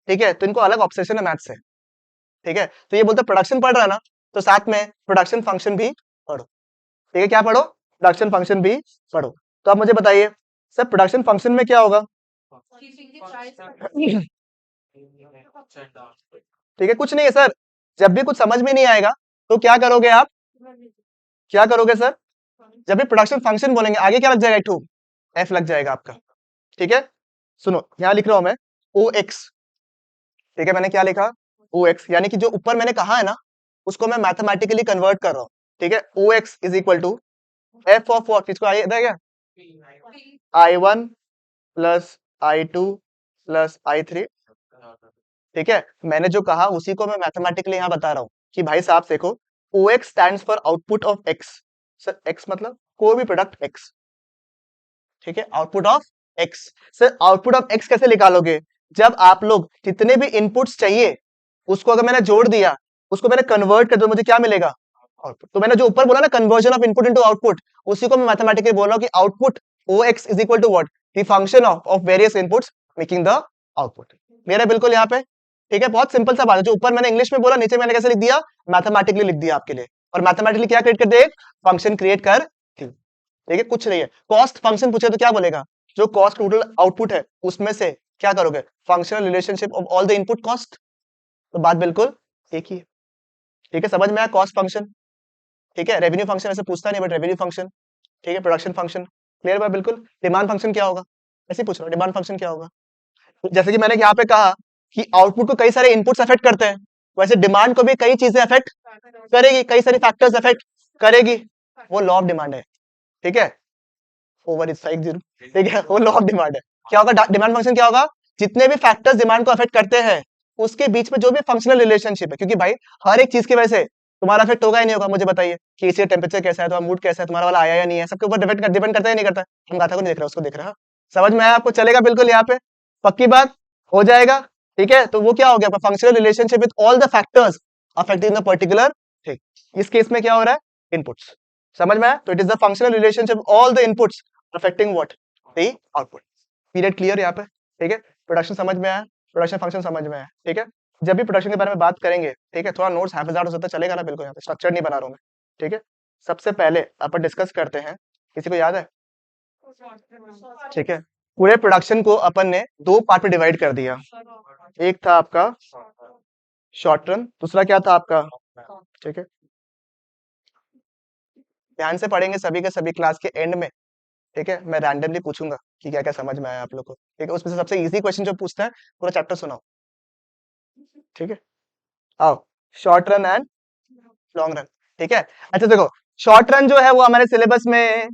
ठीक है, तो इनको अलग ऑब्सेशन है मैथ्स से। ठीक है, तो ये बोलते प्रोडक्शन पढ़ रहा है ना, तो साथ में प्रोडक्शन फंक्शन भी पढ़ो। ठीक है, क्या पढ़ो? प्रोडक्शन फंक्शन भी पढ़ो। तो आप मुझे बताइए सर, प्रोडक्शन फंक्शन में क्या होगा? ठीक है, कुछ नहीं है सर, जब भी कुछ समझ में नहीं आएगा तो क्या करोगे आप? क्या करोगे सर? जब भी प्रोडक्शन फंक्शन बोलेंगे आगे क्या लग जाएगा? एक ठू एफ लग जाएगा आपका। ठीक है, सुनो यहां लिख रहा हूं मैं ओ एक्स। ठीक है, मैंने क्या लिखा? ओ एक्स, यानी कि जो ऊपर मैंने कहा है ना, उसको मैं मैथमेटिकली कन्वर्ट कर रहा हूं। ठीक है, O X is equal to F of what, किसको आई क्या? I one plus I two plus I three. ठीक है, मैंने जो कहा उसी को मैं मैथमेटिकली यहाँ बता रहा हूँ कि भाई साहब देखो, O X stand for output of X. Sir X मतलब कोई भी प्रोडक्ट एक्स। ठीक है, output of X. Sir output of X कैसे निकालोगे? जब आप लोग जितने भी इनपुट्स चाहिए उसको अगर मैंने जोड़ दिया, उसको मैंने कन्वर्ट कर दिया, मुझे क्या मिलेगा? आउटपुट। तो मैंने जो ऊपर बोला ना conversion of input into output, उसी को मैं मैथमेटिकली बोल रहा हूँ कि output O X is equal to what, the function of various inputs making the output. मेरा बिल्कुल यहाँ पे। ठीक है, बहुत सिंपल सा बात है, जो ऊपर मैंने इंग्लिश में बोला नीचे मैंने कैसे लिख दिया? मैथमेटिकली लिख दिया आपके लिए। और मैथमेटिकली क्या क्रिएट कर दे? फंक्शन क्रिएट कर दी। ठीक है, कुछ नहीं है। कॉस्ट फंक्शन पूछे तो क्या बोलेगा? जो कॉस्ट टोटल आउटपुट है उसमें से क्या करोगे? Functional relationship of all the input cost. तो बात बिल्कुल एक ही है। ठीक है, समझ में आया? Cost function. ठीक है, रेवेन्यू फंक्शन ऐसे पूछता नहीं, बट रेवेन्यू फंक्शन। ठीक है, प्रोडक्शन फंक्शन क्लियर बात बिल्कुल। डिमांड फंक्शन क्या होगा? ऐसे ही पूछ रहा हूँ, डिमांड फंक्शन क्या होगा? जैसे कि मैंने यहाँ पे कहा कि आउटपुट को कई सारे इनपुट्स अफेक्ट करते हैं, वैसे डिमांड को भी कई चीजें अफेक्ट करेगी, कई सारी फैक्टर्स अफेक्ट करेगी। वो लॉ ऑफ डिमांड है। ठीक है, ओवर इज साइड जीरो। ठीक है, वो लॉ ऑफ डिमांड है। क्या होगा? डिमांड फंक्शन क्या होगा? जितने भी फैक्टर्स डिमांड को अफेक्ट करते हैं उसके बीच में जो भी फंक्शनल रिलेशनशिप है, क्योंकि भाई हर एक चीज की वजह से तुम्हारा इफेक्ट होगा ही नहीं होगा? मुझे बताइए कि इसी टेम्परेचर कैसा है, तुम्हारा मूड कैसा है, तुम्हारा वाला आया या नहीं है, सबके ऊपर डिपेंड करता है नहीं करता? हम गाथा को नहीं देख रहे, उसको देख रहे हैं। समझ में आया आपको? चलेगा बिल्कुल यहाँ पे, पक्की बात हो जाएगा। ठीक है, तो वो क्या हो गया आपका? Functional relationship with all the factors affecting the particular thing. इस केस में क्या हो रहा है? इनपुट्स। समझ में आया? तो it is the functional relationship all the inputs affecting what, the output. Period clear यहाँ पे? ठीक है, प्रोडक्शन समझ में आया, प्रोडक्शन फंक्शन समझ में आया। ठीक है, जब भी प्रोडक्शन के बारे में बात करेंगे, ठीक है, थोड़ा नोट्स हाफ हो सकता है, चलेगा ना? बिल्कुल, यहाँ पे स्ट्रक्चर नहीं बना रहा हूँ मैं। ठीक है, सबसे पहले अपन डिस्कस करते हैं, किसी को याद है? ठीक है, पूरे प्रोडक्शन को अपन ने दो पार्ट में डिवाइड कर दिया। एक था आपका शॉर्ट रन, दूसरा क्या था आपका? ठीक है, ध्यान से पढ़ेंगे सभी के सभी क्लास के एंड में। ठीक है, मैं रैंडमली पूछूंगा कि क्या क्या समझ में आया आप लोग को। ठीक है, उसमें से सबसे इजी क्वेश्चन जो पूछता है पूरा चैप्टर सुनाओ। ठीक है, आओ, short run and long run. ठीक है, अच्छा देखो, शॉर्ट रन जो है वो हमारे सिलेबस में,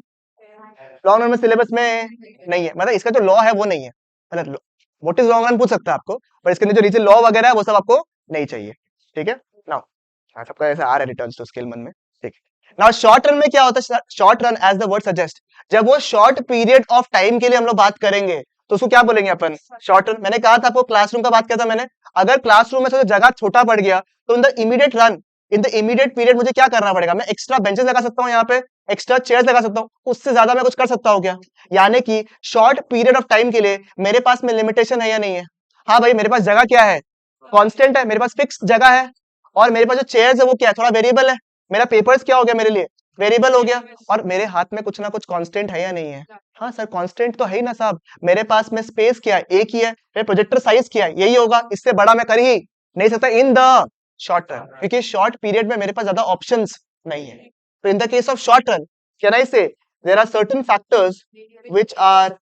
लॉन्ग रन में सिलेबस में नहीं है, मतलब इसका जो लॉ है वो नहीं है। मतलब व्हाट इज लॉन्ग रन पूछ सकता है आपको, पर इसके अंदर जो रीजन लॉ वगैरह है वो सब आपको नहीं चाहिए। ठीक है, नाउ सबका ऐसा आ रहा है रिटर्न्स टू स्किल मन में। ठीक है, नाउ शॉर्ट रन में क्या होता है? Short run as the word suggest, जब वो शॉर्ट पीरियड ऑफ टाइम के लिए हम लोग बात करेंगे तो उसको क्या बोलेंगे अपन? Short run. मैंने कहा था आपको, क्लासरूम का बात किया था मैंने, अगर क्लासरूम में से जगह छोटा पड़ गया तो in the immediate run, in the immediate period मुझे क्या करना पड़ेगा? मैं एक्स्ट्रा बेंचेस लगा सकता हूँ, यहाँ पे एक्स्ट्रा चेयर्स लगा सकता हूँ, उससे ज्यादा मैं कुछ कर सकता हूँ क्या? यानी कि शॉर्ट पीरियड ऑफ टाइम के लिए मेरे पास में लिमिटेशन है या नहीं है? हाँ भाई, मेरे पास जगह क्या है? कांस्टेंट है, मेरे पास फिक्स जगह है। और मेरे पास जो चेयर्स है वो क्या है? थोड़ा वेरिएबल है। मेरा पेपर्स क्या हो गया मेरे लिए? वेरिएबल हो गया। और मेरे हाथ में कुछ ना कुछ कांस्टेंट है या नहीं है? हाँ सर, कांस्टेंट तो है ही ना साहब। मेरे पास में स्पेस क्या है? एक ही है। मेरे प्रोजेक्टर साइज क्या है? यही होगा, इससे बड़ा मैं कर ही नहीं सकता इन द शॉर्ट रन, क्योंकि शॉर्ट पीरियड में मेरे पास ज्यादा ऑप्शंस नहीं है। तो in the case of short run, can I say there are certain factors which are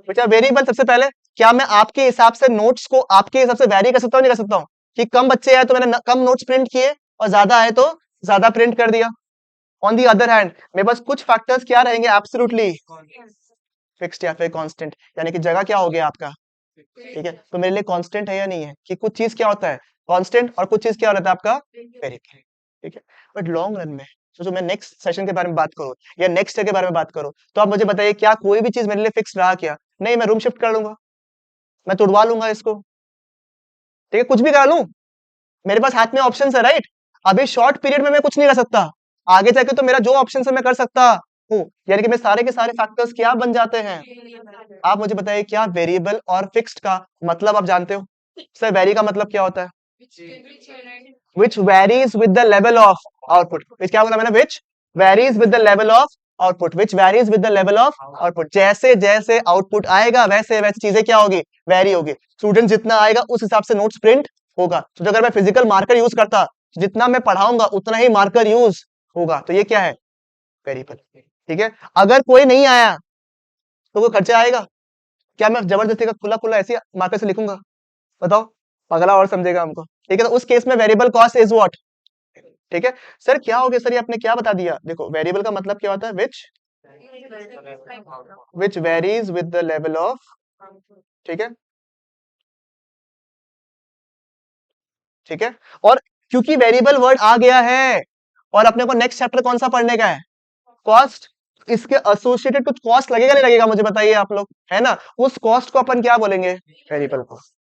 variable. सबसे पहले, क्या मैं आपके हिसाब से नोट्स को आपके हिसाब से वैरी कर सकता हूँ, नहीं कर सकता हूँ? कि कम बच्चे आए तो मैंने कम नोट्स प्रिंट किए, और ज्यादा आए तो ज्यादा प्रिंट कर दिया। ऑन दी अदर हैंड मेरे पास कुछ फैक्टर्स क्या रहेंगे? एब्सोल्युटली फिक्स्ड या फिर कांस्टेंट, यानी कि जगह क्या हो गया आपका? ठीक है, तो मेरे लिए कांस्टेंट है या नहीं है? कि कुछ चीज क्या होता है कांस्टेंट और कुछ चीज क्या होता है आपका वेरिएबल। ठीक है, बट लॉन्ग रन में सोचो मैं नेक्स्ट सेशन के बारे में बात करूँ या नेक्स्ट डे के बारे में बात करूँ, तो आप मुझे बताइए क्या कोई भी चीज मेरे लिए फिक्स रहा क्या? नहीं, मैं रूम शिफ्ट कर लूंगा, मैं तोड़वा लूंगा इसको, ठीक है, कुछ भी करा लूं, मेरे पास हाथ में ऑप्शन है, राइट? अभी शॉर्ट पीरियड में मैं कुछ नहीं कर सकता, आगे जाके तो मेरा जो ऑप्शन है मैं कर सकता हूँ, यानी कि मैं सारे के सारे फैक्टर्स क्या बन जाते हैं? आप मुझे बताइए क्या वेरिएबल और फिक्स्ड का मतलब आप जानते हो? सर वेरी का मतलब क्या होता है? which varies with the level of output, which क्या बोला मैंने? which varies with the level of output, which varies with the level of output, जैसे जैसे आउटपुट आएगा वैसे वैसे चीजें क्या होगी? वेरी होगी। स्टूडेंट जितना आएगा उस हिसाब से नोट्स प्रिंट होगा। तो अगर मैं फिजिकल मार्कर यूज करता, जितना मैं पढ़ाऊंगा उतना ही मार्कर यूज होगा, तो ये क्या है? वेरिएबल, ठीक है। अगर कोई नहीं आया तो वो खर्चा आएगा क्या? मैं जबरदस्ती का खुला खुला ऐसे मार्कर से लिखूंगा? बताओ, अगला और समझेगा हमको, ठीक है। तो उस केस में वेरिएबल कॉस्ट इज व्हाट? ठीक है। सर क्या हो गया सर, ये आपने क्या बता दिया? देखो वेरिएबल का मतलब क्या होता है? Which varies with the level of, ठीक है, ठीक है। और क्योंकि वेरिएबल वर्ड आ गया है और अपने को नेक्स्ट चैप्टर कौन सा पढ़ने का है? कॉस्ट। इसके एसोसिएटेड कुछ कॉस्ट लगेगा नहीं लगेगा, मुझे बताइए आप लोग, है ना? उस कॉस्ट को अपन क्या बोलेंगे? Variable cost.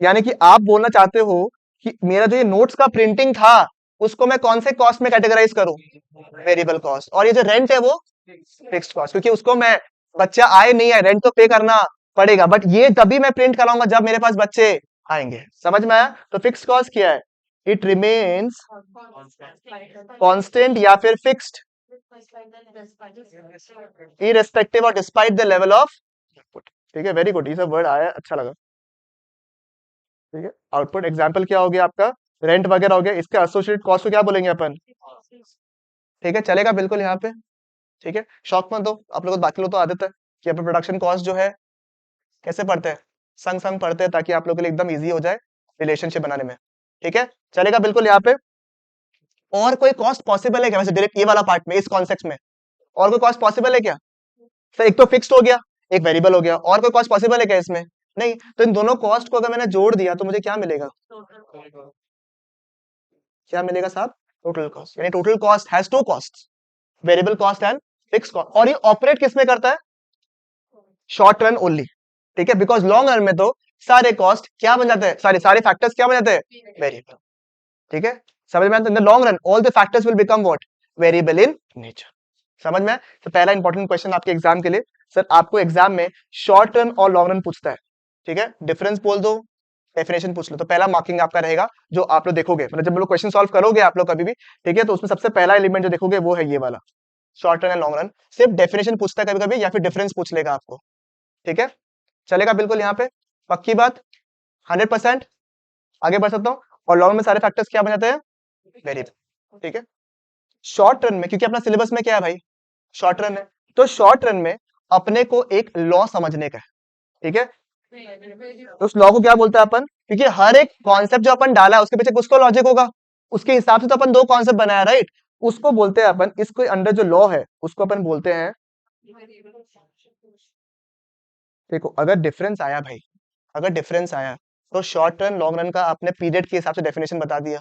यानी कि आप बोलना चाहते हो कि मेरा जो ये नोट्स का प्रिंटिंग था उसको मैं कौन से कॉस्ट में कैटेगराइज करूं? Variable cost. और ये जो रेंट है वो फिक्स्ड कॉस्ट, क्योंकि उसको मैं, बच्चा आए नहीं आए रेंट तो पे करना पड़ेगा, बट ये तभी मैं प्रिंट कराऊंगा जब मेरे पास बच्चे आएंगे। समझ में आया? तो फिक्स्ड कॉस्ट क्या है? इट रिमेन्स कांस्टेंट या फिर फिक्स्ड इररिस्पेक्टिव और despite the level of output. ठीक है, वेरी गुड, ये सब वर्ड आया, अच्छा लगा। ठीक है, आउटपुट एग्जाम्पल क्या हो गया आपका? रेंट वगैरह हो गया, इसके एसोसिएटेड कॉस्ट को क्या बोलेंगे अपन? ठीक है, चलेगा बिल्कुल यहाँ पे। ठीक है, शौक मत दो, आप लोगों को, बाकी लोग तो आदत है कि अपन प्रोडक्शन कॉस्ट जो है कैसे पढ़ते हैं, संग संग पढ़ते हैं, ताकि आप लोगों के लिए एकदम इजी हो जाए रिलेशनशिप बनाने में। ठीक है, चलेगा बिल्कुल यहाँ पे। और कोई कॉस्ट पॉसिबल है क्या वैसे डायरेक्ट ये वाला पार्ट में, इस कॉन्सेप्ट में? और कोई कॉस्ट पॉसिबल है क्या? सर एक तो फिक्स्ड हो गया, एक वेरिएबल हो गया, और कोई कॉस्ट पॉसिबल है क्या इसमें? नहीं। तो इन दोनों कॉस्ट को अगर मैंने जोड़ दिया तो मुझे क्या मिलेगा? क्या मिलेगा साहब? Total cost. यानी total cost has two cost, variable cost and fixed cost. और ये ऑपरेट किस में करता है? Short run only. ठीक है, बिकॉज लॉन्ग रन में तो सारे कॉस्ट क्या बन जाते हैं, सारे सारे फैक्टर्स क्या बन जाते हैं? वेरिएबल। ठीक है, समझ में आता है? In the long run all the factors will become what? Variable in nature. समझ में? तो पहला इंपॉर्टेंट क्वेश्चन आपके एग्जाम के लिए, सर आपको एग्जाम में शॉर्ट रन और लॉन्ग रन पूछता है, ठीक है, डिफरेंस बोल दो, डेफिनेशन पूछ लो, तो पहला मार्किंग आपका रहेगा जो आप लोग देखोगे, मतलब जब लोग क्वेश्चन सॉल्व करोगे आप लोग कभी भी, ठीक है, तो उसमें सबसे पहला एलिमेंट जो देखोगे वो है ये वाला, short run and long run. सिर्फ डेफिनेशन पूछता है कभी कभी, या फिर डिफरेंस पूछ लेगा आपको। ठीक है, चलेगा बिल्कुल यहाँ पे, पक्की बात, 100%। आगे बढ़ सकता हूँ। और लॉन्ग में सारे फैक्टर्स क्या बन जाते हैं? वेरिएबल। ठीक है, शॉर्ट रन में क्योंकि अपना सिलेबस में क्या है भाई? शॉर्ट रन है, तो शॉर्ट रन में अपने को एक लॉ समझने का है। ठीक है, तो उस लॉ को क्या बोलते हैं अपन? क्योंकि हर एक कॉन्सेप्ट जो अपन डाला है उसके पीछे कुछ तो लॉजिक होगा, उसके हिसाब से तो अपन दो कॉन्सेप्ट बनाया, राइट? उसको बोलते हैं अपन, इसको अंडर जो लॉ है उसको अपन बोलते हैं। देखो अगर डिफरेंस आया भाई, अगर डिफरेंस आया तो शॉर्ट रन लॉन्ग रन का आपने पीरियड के हिसाब से डेफिनेशन बता दिया।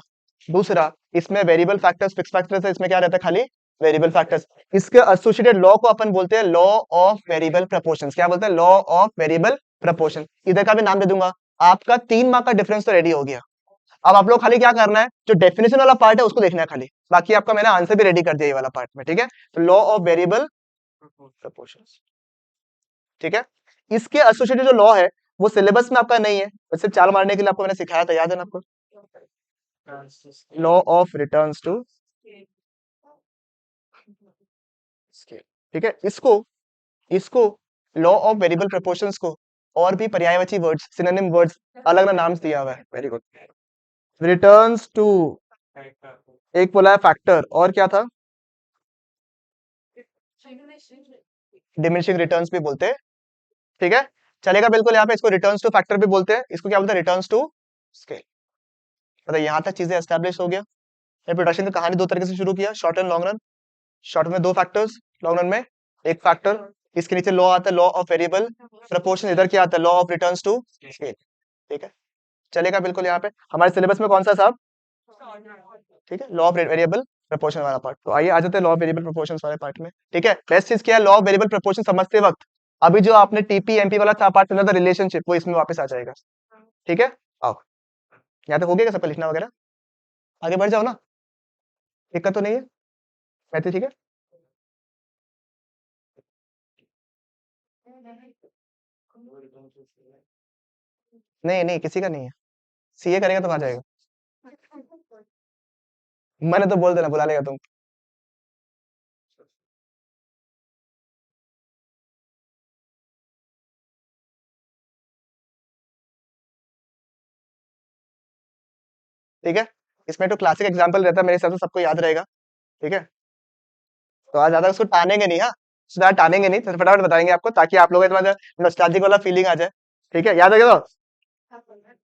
दूसरा, इसमें वेरिएबल फैक्टर्स फिक्स फैक्टर्स है, इसमें क्या रहता है? खाली वेरिएबल फैक्टर्स। इसके एसोसिएटेड लॉ को अपन बोलते हैं लॉ ऑफ वेरिएबल प्रपोर्शंस। क्या बोलते हैं? Law of variable proportion. इधर का भी नाम दे दूंगा। आपका 3 मार्क का डिफरेंस तो रेडी हो गया। अब आप लोग खाली क्या करना है, जो डेफिनेशन वाला पार्ट है उसको देखना है खाली, बाकी आपका मैंने आंसर भी रेडी कर दिया ये वाला पार्ट में। ठीक है, तो लॉ ऑफ वेरिएबल प्रपोर्शंस। ठीक है, इसके एसोसिएटेड जो लॉ है वो सिलेबस में आपका नहीं है, बस सिर्फ चाल मारने के लिए आपको मैंने सिखाया था, याद है ना आपको? Law of returns to scale. ठीक है, इसको इसको लॉ ऑफ वेरिएबल प्रपोर्शंस को और भी पर्यायवाची वर्ड्स, सिनोनिम वर्ड्स, अलग अलग नाम दिया हुआ है। Very good. रिटर्न्स टू, एक बोला है फैक्टर, और क्या था? डिमिनिशिंग रिटर्न्स भी बोलते हैं। ठीक है, चलेगा बिल्कुल यहाँ पे, इसको रिटर्न्स टू फैक्टर भी बोलते हैं, इसको क्या बोलते हैं? Returns to scale. मतलब यहाँ तक चीजें एस्टेब्लिश हो गया। प्रोडक्शन की कहानी दो तरीके से शुरू किया, short and long run. Short में 2 फैक्टर्स, लॉन्ग रन में एक फैक्टर। इसके नीचे लॉ आता है लॉ ऑफ वेरिएबल प्रपोर्शन, इधर क्या आता है? Law of returns to scale. ठीक है, चलेगा बिल्कुल यहाँ पे। हमारे सिलेबस में कौन सा साहब? ठीक है, लॉ ऑफ वेरिएबल प्रपोर्शन वाला पार्ट। तो आइए आ जाते हैं लॉ ऑफ वेरिएबल प्रोपोर्शंस वाले पार्ट में। ठीक है, बेस्ट चीज क्या है, लॉ ऑफ वेरिएबल प्रोपोर्शन समझते वक्त अभी जो आपने टीपी एमपी वाला था पार्ट था रिलेशनशिप, वो इसमें वापस आ जाएगा। ठीक है, आओ यहाँ तक हो गया सबका लिखना वगैरह, आगे बढ़ जाओ ना, दिक्कत तो नहीं है, मैं तो ठीक है। नहीं नहीं किसी का नहीं है, सीए करेगा तो आ जाएगा, मैंने तो बोल देना बुला लेगा तुम। ठीक है, इसमें तो क्लासिक एग्जांपल रहता है, मेरे हिसाब से सबको याद रहेगा। ठीक है, तो आज ज्यादा उसको टानेंगे नहीं, हाँ ज्यादा टानेंगे नहीं, तो फटाफट बताएंगे आपको ताकि आप लोगों के नॉस्टैल्जिक वाला फीलिंग आ जाए। ठीक है, याद है क्या,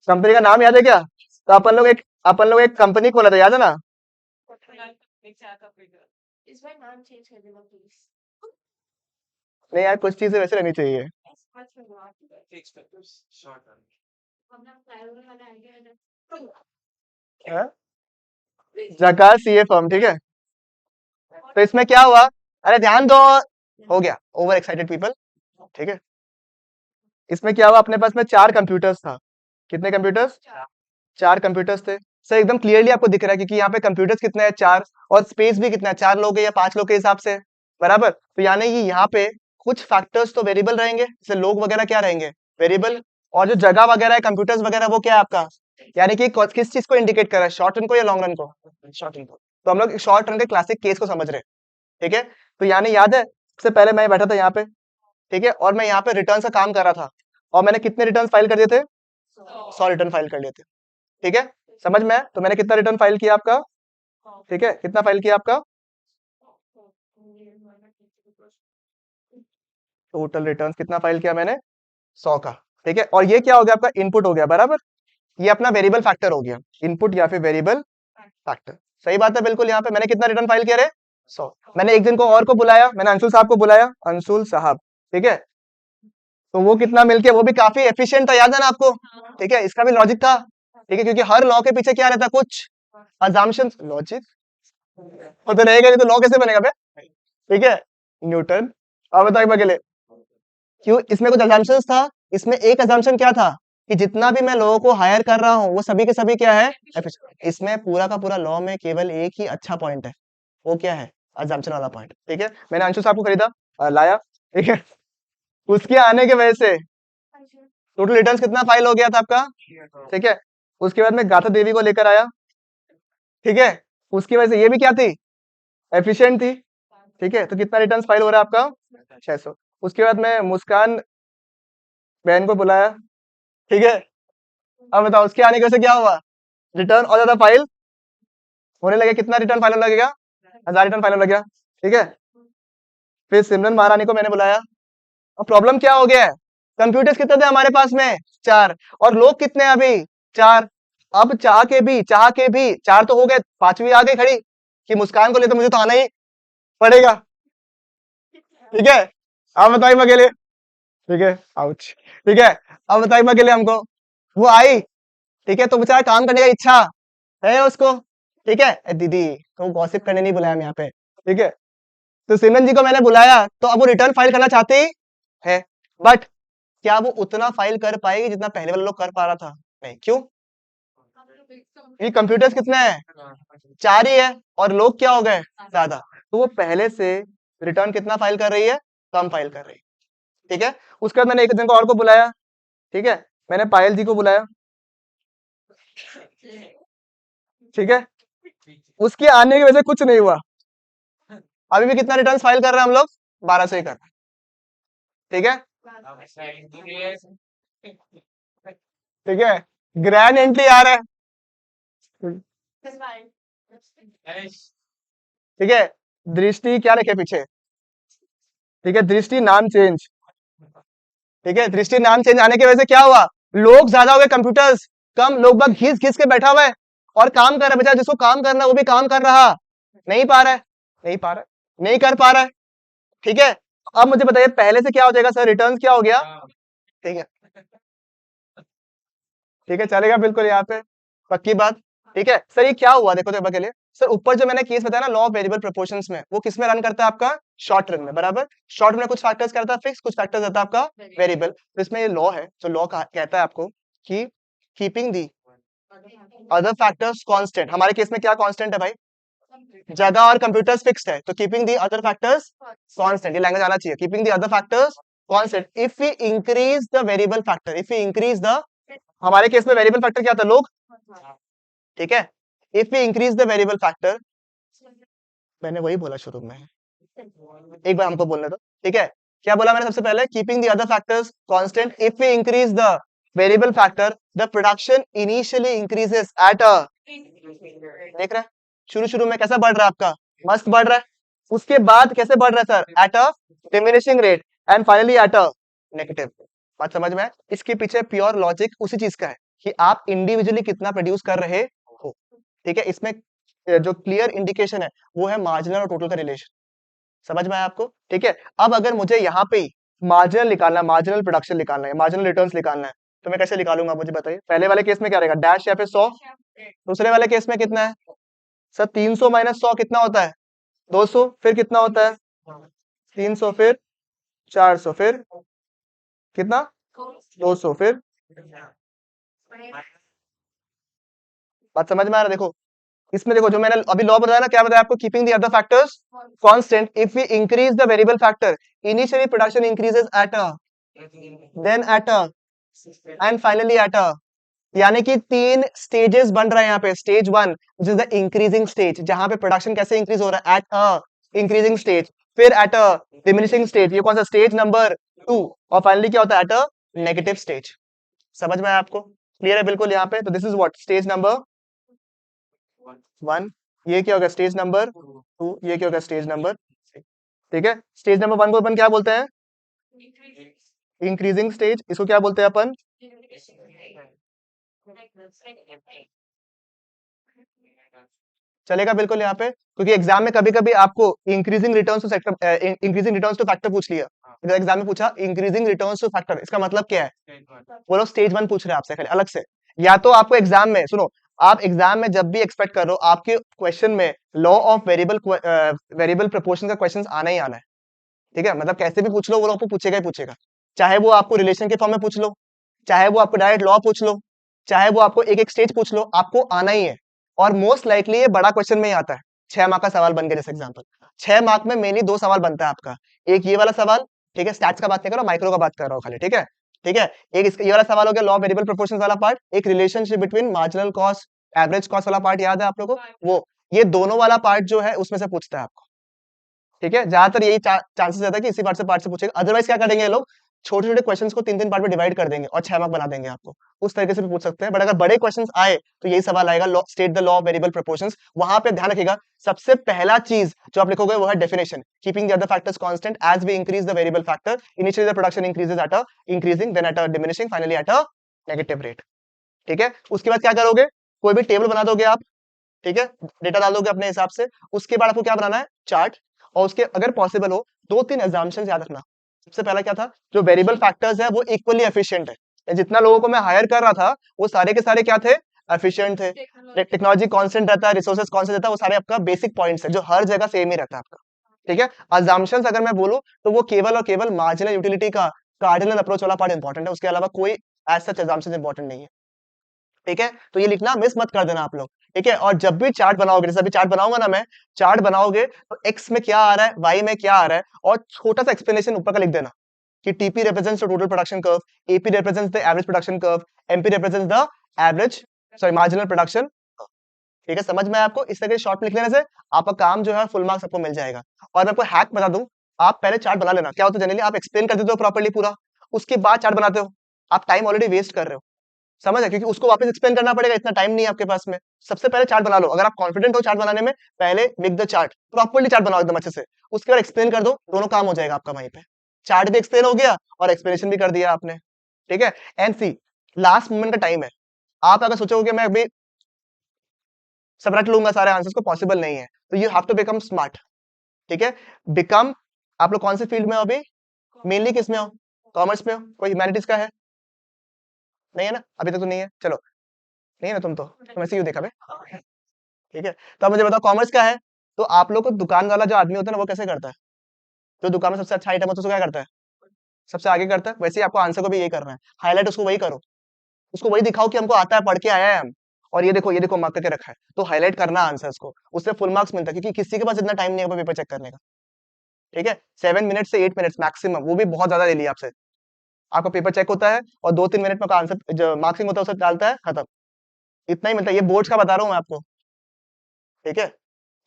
कंपनी का नाम याद है क्या, तो अपन लोग एक कंपनी खोला था, याद है ना। नहीं यार, कुछ चीजें वैसे रहनी चाहिए। हाँ? जका सीए फर्म, ठीक है। तो इसमें क्या हुआ, अरे ध्यान दो, हो गया ओवर एक्साइटेड पीपल। ठीक है, इसमें क्या हुआ, अपने पास में 4 कंप्यूटर्स था, कितने कंप्यूटर्स, 4 कंप्यूटर्स थे। सर एकदम क्लियरली आपको दिख रहा है क्योंकि यहाँ पे कंप्यूटर्स कितने हैं, 4, और स्पेस भी कितना है, 4 लोग हैं या 5 लोग के हिसाब से, बराबर। तो यानी कि यहाँ पे कुछ फैक्टर्स तो वेरिएबल रहेंगे, जैसे लोग वगैरह क्या रहेंगे, वेरिएबल, और जो जगह वगैरह है कंप्यूटर्स वगैरह वो क्या है आपका, यानी कि किस चीज को इंडिकेट कर रहा है, शॉर्ट रन को या लॉन्ग रन को, शॉर्ट रन को। तो हम लोग शॉर्ट रन के क्लासिक केस को समझ रहे हैं। ठीक है, तो यानी याद है सबसे पहले मैं बैठा था यहाँ पे, ठीक है, और मैं यहाँ पे रिटर्न का काम कर रहा था, और मैंने कितने रिटर्न फाइल कर दिए थे, 100 रिटर्न फाइल कर लिए थे। ठीक है, समझ में आया? तो मैंने कितना रिटर्न फाइल किया आपका, ठीक है, कितना फाइल किया आपका, टोटल रिटर्न कितना फाइल किया मैंने, 100 का। ठीक है, और ये क्या हो गया आपका, इनपुट हो गया, बराबर, ये अपना वेरिएबल फैक्टर हो गया, इनपुट या फिर वेरिएबल फैक्टर। सही बात है बिल्कुल, यहाँ पे मैंने कितना रिटर्न फाइल किया रे, 100। मैंने एक दिन को और को बुलाया, मैंने अंशुल साहब को बुलाया, अंशुल साहब, ठीक है, तो वो कितना मिलके, वो भी काफी एफिशिएंट था, याद है ना आपको। ठीक है, इसका भी लॉजिक था। ठीक है, क्योंकि हर लॉ के पीछे क्या रहता है, कुछ अजम्पशंस, लॉजिक, वो तो रहेगा नहीं तो लॉ कैसे बनेगा बे। ठीक है, न्यूटन। अब बताओ अकेले, क्यों इसमें कुछ अजम्पशंस था, इसमें एक अजम्पशन क्या था कि जितना भी मैं लोगों को हायर कर रहा हूँ वो सभी के सभी क्या है, efficient। इसमें पूरा का पूरा लॉ में केवल एक ही अच्छा पॉइंट है, वो क्या है, अजम्पशन वाला पॉइंट। ठीक है, मैंने अंशु साहब को खरीदा, लाया, ठीक है, उसके आने की वजह से टोटल रिटर्न्स कितना फाइल हो गया था आपका। ठीक है, उसके बाद में गाथा देवी को लेकर आया, ठीक है, उसकी वजह से ये भी क्या थी, एफिशिएंट थी। ठीक है, तो कितना रिटर्न्स फाइल हो रहा है आपका, 600। उसके बाद में मुस्कान बहन को बुलाया, ठीक है, अब बताओ उसके आने की वजह से क्या हुआ, रिटर्न और ज्यादा फाइल होने लगे, कितना रिटर्न फाइल होने लगेगा, 1000 रिटर्न फाइल होने लग गया। ठीक है, फिर सिमरन महारानी को मैंने बुलाया, अब प्रॉब्लम क्या हो गया है, कंप्यूटर्स कितने थे हमारे पास में, 4, और लोग कितने हैं अभी, 4। अब चाह के भी 4 तो हो गए, 5वीं आ गई खड़ी कि मुस्कान को ले तो मुझे तो आना ही पड़ेगा। ठीक है, अब बताइए मैं अकेले, ठीक है, आउच, ठीक है, अब बताइए मैं अकेले हमको, वो आई, ठीक है, तो बेचारा काम करने का इच्छा है उसको। ठीक है, दीदी तो गॉसिप करने नहीं बुलाया हम यहाँ पे। ठीक है, तो सिमरन जी को मैंने बुलाया, तो अब वो रिटर्न फाइल करना चाहती है, बट क्या वो उतना फाइल कर पाएगी जितना पहले वाला लोग कर पा रहा था, नहीं, क्यों, ये कंप्यूटर्स कितने हैं, 4 ही है, और लोग क्या हो गए, ज्यादा, तो वो पहले से रिटर्न कितना फाइल कर रही है, कम फाइल कर रही है। ठीक है, उसके बाद मैंने एक दिन को और को बुलाया, ठीक है, मैंने पायल जी को बुलाया, ठीक है, उसके आने की वजह से कुछ नहीं हुआ, अभी भी कितना रिटर्न फाइल कर रहे हैं हम लोग, 1200 ही कर रहे हैं। ठीक है, ठीक है, ग्रैंड एंट्री आ रहा है, ठीक है, दृष्टि क्या रखे पीछे, ठीक है, दृष्टि नाम चेंज, ठीक है, दृष्टि नाम चेंज आने की वजह से क्या हुआ, लोग ज्यादा हो गए, कंप्यूटर्स कम, लोग बस घिस घिस के बैठा हुआ है और काम कर रहा है, बेचारा जिसको काम करना है वो भी काम कर रहा नहीं पा रहा है, नहीं पा रहा है, नहीं कर पा रहा है। ठीक है, अब मुझे बताइए पहले से क्या हो जाएगा सर, रिटर्न क्या हो गया, ठीक है, ठीक है, चलेगा बिल्कुल यहाँ पे, पक्की बात। ठीक है सर, ये क्या हुआ देखो, देखो के लिए, सर ऊपर जो मैंने केस बताया ना लॉ ऑफ वेरिएबल प्रोपोर्शंस में, वो किस में रन करता है आपका शॉर्ट रन में, बराबर। शॉर्ट में कुछ फैक्टर्स करता है फिक्स, कुछ फैक्टर्स रहता है आपका वेरिएबल। तो इसमें ये लॉ है जो लॉ कहता है आपको कि keeping the other factors constant. हमारे केस में क्या कांस्टेंट है भाई, जगह और कंप्यूटर्स फिक्स्ड है, तो keeping the other factors constant, ये लैंग्वेज आना चाहिए। Keeping the other factors constant if we increase the variable factor, if we increase the, हमारे केस में वेरिएबल फैक्टर क्या था लोग, ठीक है। If we increase the variable factor, मैंने वही बोला शुरू में, एक बार हमको बोलने दो, ठीक है। क्या बोला मैंने सबसे पहले, keeping the other factors constant if we increase the variable factor the production initially increases at a, देख रहे हैं शुरू शुरू में कैसा बढ़ रहा है आपका, मस्त बढ़ रहा है। उसके बाद कैसे बढ़ रहा है sir, eight a diminishing rate and finally at a negative. बात समझ में है? इसके पीछे प्योर लॉजिक उसी चीज का है कि आप इंडिविजुअली कितना प्रोड्यूस कर रहे हो, ठीक है। इसमें जो क्लियर इंडिकेशन है वो है मार्जिनल और टोटल का रिलेशन, समझ में आया आपको, ठीक है। अब अगर मुझे यहाँ पे मार्जिनल निकालना है, मार्जिनल प्रोडक्शन निकालना है, मार्जिनल रिटर्न्स निकालना है, तो मैं कैसे निकालूंगा मुझे बताइए। पहले वाले केस में क्या रहेगा, डैश या फिर 100, दूसरे वाले केस में कितना है सर, 300 माइनस 100 कितना होता है, 200, फिर कितना होता है 300, फिर 400, फिर कितना 200, फिर, बात समझ में आ रहा है? देखो इसमें देखो जो मैंने अभी लॉ बताया ना, क्या बताया आपको, keeping the other factors constant if we increase the variable factor initially production increases at a, then at a and finally at a, यानी कि 3 स्टेजेस बन रहा है यहाँ पे। Stage 1 which is the increasing stage, जहां पे प्रोडक्शन कैसे इंक्रीज हो रहा है, एट अ इंक्रीजिंग स्टेज, फिर एट अ डिमिनिशिंग स्टेज, ये कौन सा स्टेज नंबर 2, और फाइनली क्या होता है एट अ नेगेटिव स्टेज। समझ में आया आपको, क्लियर है बिल्कुल यहाँ पे। तो this is what stage number 1, ये क्या होगा स्टेज नंबर 2, ये क्या होगा स्टेज नंबर, ठीक है। स्टेज नंबर 1 को अपन क्या बोलते हैं, इंक्रीजिंग स्टेज, इसको क्या बोलते हैं अपन, चलेगा बिल्कुल यहाँ पे, क्योंकि एग्जाम में कभी कभी आपको increasing returns two factor, increasing returns two factor पूछ लिया, अगर एग्जाम में पूछा इंक्रीजिंग रिटर्न्स टू फैक्टर, इसका मतलब क्या है, वो लोग स्टेज 1 पूछ रहे हैं आपसे खाली अलग से। या तो आपको एग्जाम में सुनो, आप एग्जाम में जब भी एक्सपेक्ट कर रहे हो आपके क्वेश्चन में law of variable variable proportion का क्वेश्चन आना ही आना है, ठीक है। मतलब कैसे भी पूछ लो वो आपको पूछेगा ही पूछेगा, चाहे वो आपको रिलेशन के फॉर्म में पूछ लो, चाहे वो आपको डायरेक्ट लॉ पूछ लो, चाहे वो आपको एक एक स्टेज पूछ लो, आपको आना ही है। और मोस्ट लाइकली ये बड़ा क्वेश्चन में ही आता है, 6 मार्क का सवाल बन गया जैसे एग्जाम्पल, 6 मार्क में मेनली 2 सवाल बनता है आपका, एक ये वाला सवाल, ठीक है, स्टैट्स का बात नहीं कर रहा, माइक्रो का बात कर रहा हूँ खाली, ठीक है, ठीक है। एक इसका ये वाला सवाल हो गया लॉ वेरिएबल प्रोपोर्शंस वाला पार्ट, एक relationship between marginal cost average cost वाला पार्ट याद है आप लोगों को, वो ये दोनों वाला पार्ट जो है उसमें से पूछता है आपको, ठीक है। ज्यादातर यही चांसेस रहता है कि इसी पार्ट से पूछेगा, अदरवाइज क्या करेंगे ये लोग, छोटे छोटे क्वेश्चंस को 3 3 पार्ट में डिवाइड कर देंगे और 6 मार्क बना देंगे आपको, उस तरीके से भी पूछ सकते हैं। बट अगर बड़े क्वेश्चंस आए तो यही सवाल आएगा, state the law of variable proportions. वहां पे ध्यान रखिएगा सबसे पहला चीज जो आप लिखोगे वो है definition, keeping the other factors constant as we increase the variable factor initially the production increases at a increasing then at a diminishing finally at a negative rate, ठीक है। उसके बाद क्या करोगे, कोई भी टेबल बना दोगे आप, ठीक है, डेटा डाल दोगे अपने हिसाब से। उसके बाद आपको क्या बनाना है, चार्ट, और उसके अगर पॉसिबल हो 2 3 एग्जाम्पशंस याद रखना। सबसे पहला क्या था, जो वेरिएबल फैक्टर्स है वो इक्वली एफिशिएंट है, जितना लोगों को मैं हायर कर रहा था वो सारे के सारे क्या थे, एफिशिएंट थे। टेक्नोलॉजी कांस्टेंट रहता है, रिसोर्सेज कांस्टेंट रहता है, वो सारे आपका बेसिक पॉइंट्स है जो हर जगह सेम ही रहता है आपका, ठीक है। अजम्पशंस अगर मैं बोलूं तो वो केवल और केवल मार्जिनल यूटिलिटी का कार्डिनल अप्रोच वाला पार्ट इंपॉर्टेंट है, उसके अलावा कोई एज सच अजम्पशंस इंपॉर्टेंट नहीं है, ठीक है। तो ये लिखना मिस मत कर देना आप लोग, ठीक है। और जब भी चार्ट बनाओगे, जैसे अभी चार्ट बनाऊंगा ना मैं, चार्ट बनाओगे तो एक्स में क्या आ रहा है, वाई में क्या आ रहा है, और छोटा सा एक्सप्लेनेशन ऊपर का लिख देना कि TP represents the total production curve, AP represents the average production curve, MP represents the average, sorry marginal production, ठीक है। समझ में आया आपको, इस तरह के शॉर्ट लिख लेने से आपका काम जो है फुल मार्क्स आपको मिल जाएगा। और मैं आपको हैक बता दूं, आप पहले चार्ट बना लेना, क्या होता है जनरली आप एक्सप्लेन कर देते हो प्रॉपर्ली पूरा, उसके बाद चार्ट बनाते हो, आप टाइम ऑलरेडी वेस्ट कर रहे हो, समझ है, क्योंकि उसको वापस एक्सप्लेन करना पड़ेगा, इतना टाइम नहीं है आपके पास में। सबसे पहले चार्ट बना लो, अगर आप कॉन्फिडेंट हो चार्ट बनाने में, पहले make the chart, properly chart बनाओ एकदम अच्छे से, उसके बाद एक्सप्लेन कर दो, दोनों काम हो जाएगा आपका वहीं पे, चार्ट भी एक्सप्लेन हो गया और एक्सप्लेनेशन भी कर दिया आपने, ठीक है। एंड सी, लास्ट मोमेंट का टाइम है, आप अगर सोचोगे मैं अभी सब रट लूंगा सारे आंसर्स को, पॉसिबल नहीं है, तो you have to become smart, ठीक है। बिकम, आप लोग कौन से फील्ड में हो अभी, मेनली किस में हो, कॉमर्स में हो, कोई ह्यूमैनिटीज का है, नहीं है ना, अभी तक तो नहीं है, चलो, नहीं है ना तुम तो ऐसे क्यों देखा बे, ठीक है। तो अब मुझे बताओ कॉमर्स क्या है। तो आप लोग को दुकान वाला जो आदमी होता है ना वो कैसे करता है, जो दुकान में सबसे अच्छा आइटम होता है उसको क्या करता है, सबसे आगे करता है। वैसे ही आपको आंसर को भी यही करना है, हाईलाइट उसको वही करो, उसको वही दिखाओ कि हमको आता है, पढ़ के आया है हम, और ये देखो मार्क करके रखा है, तो हाईलाइट करना आंसर्स को, उससे फुल मार्क्स मिलता है, क्योंकि किसी के पास इतना टाइम नहीं होगा पेपर चेक करने का। ठीक है, 7 मिनट से 8 मिनट मैक्सिमम, वो भी बहुत ज्यादा ले लिया आपसे। आपका पेपर चेक होता है और 2-3 मिनट में आंसर जो मार्क्सिंग होता है उसे डालता है, खत्म। इतना ही मिलता है, ये बोर्ड्स का बता रहा हूँ मैं आपको। ठीक है,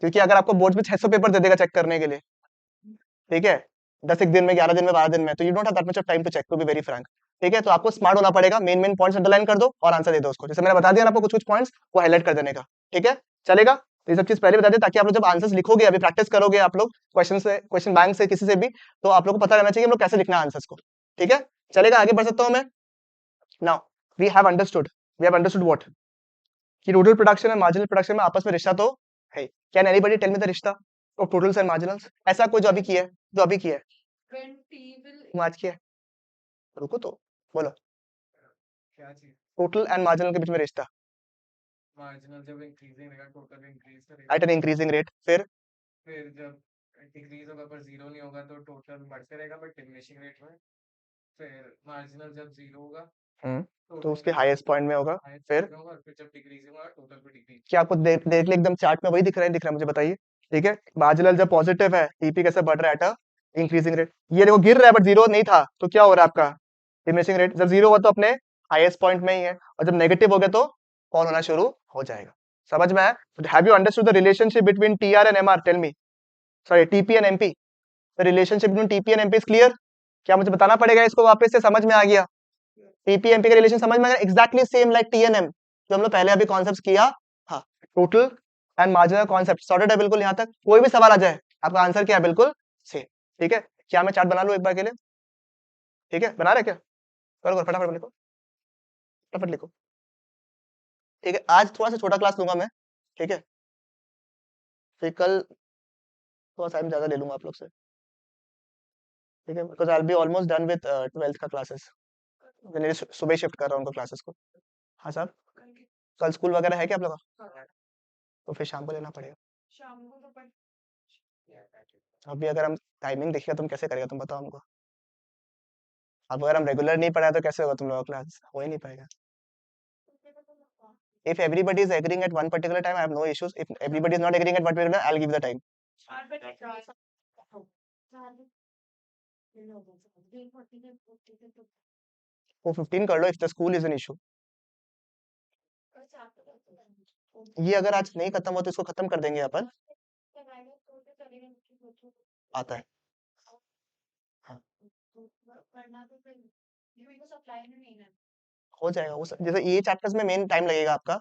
क्योंकि अगर आपको बोर्ड में 600 पेपर दे देगा चेक करने के लिए, ठीक है, 10 एक दिन में, 11 दिन में, 12 दिन में, तो you don't have that much of time to check, to be very frank. ठीक है, तो आपको स्मार्ट होना पड़ेगा, मेन मेन पॉइंट्स अंडरलाइन कर दो और आंसर दे दो उसको, जैसे मैंने बता दिया ना आपको कुछ कुछ पॉइंट्स, वो हाईलाइट कर देने का। ठीक है, चलेगा। तो ये सब चीज पहले बता दे, ताकि आप लोग जब आंसर्स लिखोगे, अभी प्रैक्टिस करोगे आप लोग क्वेश्चन से, क्वेश्चन बैंक से, किसी से भी, तो आप लोग को पता रहना चाहिए कि हम लोग कैसे लिखना है आंसर्स को। ठीक है, चलेगा, आगे बढ़ सकता हूँ मैं। Now we have understood what, कि टोटल प्रोडक्शन और मार्जिनल प्रोडक्शन में आपस में रिश्ता तो है। Can anybody tell me the रिश्ता ऑफ टोटल्स एंड मार्जिनल्स? ऐसा कोई जो अभी किया है, जो अभी किया है, तुम आज किया है? रुको तो, बोलो। क्या चीज? टोटल एंड मार्जिनल के बीच में रिश्ता मार्जिनल जब इंक्रीजिंग रहेगा टोटल इंक्रीज करेगा, एट एन इंक्रीजिंग रेट, फिर फिर जब डिक्रीज होगा पर जीरो नहीं होगा तो टोटल बढ़ते रहेगा बट डिमिनिशिंग रेट में, फिर मार्जिनल जब जीरो होगा तो उसके हाईएस्ट पॉइंट में होगा, हाईएस्ट फिर पॉइंट में होगा, और फिर जब डिक्रीजिंग होगा टोटल पे डिक्रीज। क्या आपको डायरेक्टली एकदम चार्ट में वही दिख रहा है, मुझे बताइए। ठीक है, मार्जिनल जब पॉजिटिव है, टीपी कैसे बढ़ रहा है, एट अ इंक्रीजिंग रेट। ये देखो गिर रहा है बट जीरो नहीं था, तो क्या हो रहा है आपका डिमिनिशिंग रेट। जब जीरो हुआ तो अपने हाईएस्ट पॉइंट में ही है, और जब नेगेटिव हो गया तो फॉल होना शुरू हो जाएगा। समझ में आया? Have you understood the relationship between TR and MR? Tell me, sorry, TP and MP. The relationship between TP and MP is clear? क्या मुझे बताना पड़ेगा इसको वापस से? समझ में आ गया? टीपी एमपी का रिलेशन समझ में आ गया? Exactly same like T N M, जो हम लोग पहले अभी कॉन्सेप्ट किया। हाँ, total and marginal concept sorted है बिल्कुल। यहाँ तक कोई भी सवाल आ जाए, आपका आंसर क्या है? बिल्कुल सेम। ठीक है, क्या मैं चार्ट बना लूं एक बार के लिए? ठीक है, बना रहे क्या? करो करो, फटाफट लिखो, फटाफट लिखो। ठीक है, आज थोड़ा सा छोटा क्लास लूंगा मैं। ठीक है, फिर कल थोड़ा टाइम ज्यादा ले लूंगा आप लोग से। ठीक है, because I will be almost done with 12th का क्लासेस। मैंने सुबह शिफ्ट कर रहा हूँ उनको क्लासेस को। हाँ साहब, कल स्कूल वगैरह है क्या आप लोग का? तो फिर शाम को लेना पड़ेगा। अभी अगर हम टाइमिंग देखिएगा तुम कैसे करेगा, तुम बताओ हमको। अब अगर हम रेगुलर नहीं पढ़ाए तो कैसे होगा तुम लोगों का क्लास? हो ही नहीं पाएगा। If everybody is agreeing at one particular time, I have no issues. If everybody is not agreeing at one particular time, I'll give the time. वो 15 कर लो if the school is an issue. ये अगर आज नहीं खत्म हो तो इसको खत्म कर देंगे अपन। आता है, हाँ, हो जाएगा वो जैसे ये चैप्टर्स में मेन टाइम लगेगा आपका।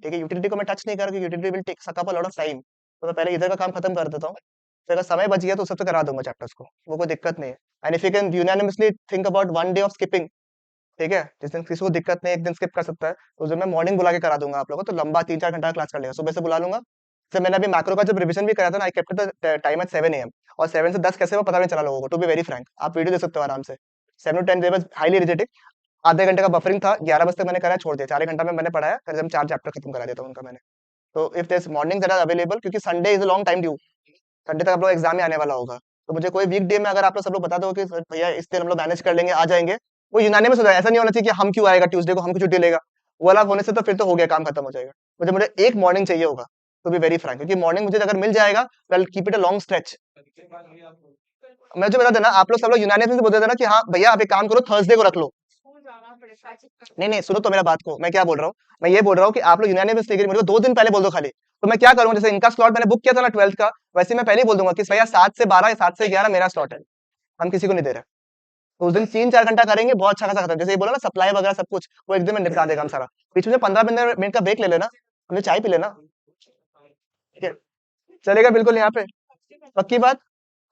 ठीक है, यूटिलिटी को मैं टच नहीं कर रहा, यूटिलिटी विल टेक सक up a lot of time, तो मैं पहले इधर का काम खत्म कर देता हूँ, फिर अगर समय बच गया तो सबसे करा दूंगा चैप्टर्स को, वो कोई दिक्कत नहीं है। And if you can unanimously think about one day of skipping, ठीक है, जिस दिन किसी को दिक्कत नहीं, एक दिन स्किप कर सकता है, तो उस दिन मैं मॉर्निंग बुला के करा दूंगा आप लोगों को, तो लंबा 3-4 घंटा क्लास कर लेगा, सुबह से बुला लूंगा। जैसे मैंने अभी मैक्रो का जब रिवीजन भी कराया था ना, I kept the time at 7 AM, और 7 से 10 कैसे वो पता नहीं चला लोगों को, टू बी वेरी फ्रैंक। आप वीडियो देख सकते हो आराम से। 7 to 10 देर हाईली रिजेटिक, आधे घंटे का बफरिंग था, 11 बजे तक मैंने कराया, छोड़ दिया, 4 घंटा में मैंने पढ़ाया, फिर हम 4 चैप्टर खत्म करा देता हूँ उनका मैंने। तो if this morning that are available, क्योंकि Sunday is a long time due, Sunday तक आप लोग एग्जाम में आने वाला होगा, तो मुझे कोई वीक डे में अगर आप लोग सब लोग बता दो कि भैया इस दिन हम लोग मैनेज कर लेंगे, आ जाएंगे, वो यूनानिमस हो जाए। ऐसा नहीं होना चाहिए कि हम क्यों आएगा ट्यूसडे को, हम क्यों छुट्टी लेगा, वो वाला होने से तो फिर तो हो गया, काम खत्म हो जाएगा। मुझे मुझे एक मॉर्निंग चाहिए होगा, टू बी वेरी फ्रैंक, क्योंकि मॉर्निंग मुझे अगर मिल जाएगा, well keep it a long stretch. मैं जो बता देना, आप लोग सब लोग यूनानिमस से बोल देना कि हाँ भैया आप एक काम करो, थर्सडे को रख लो। नहीं नहीं, सुनो तो मेरा बात को, मैं क्या बोल रहा हूँ, मैं ये बोल रहा हूँ कि आप लोग यूनानिमस लेकर मुझे 2 दिन पहले बोल दो खाली, तो मैं क्या करूँ, जैसे इनका स्लॉट मैंने बुक किया था ना 12th का, वैसे मैं पहले ही बोल दूंगा कि भैया 7 से 12 या 7 से 11 मेरा स्लॉट है, हम किसी को नहीं दे रहे। तो उस दिन 3-4 घंटा करेंगे, बहुत अच्छा खासा खत्म। जैसे ये बोला ना सप्लाई वगैरह सब कुछ, वो एक दिन में निपटा देगा हम सारा। बीच में 15 मिनट का ब्रेक ले लेना, हमें चाय पी लेना। ठीक है, चलेगा बिल्कुल यहाँ पे, पक्की बात।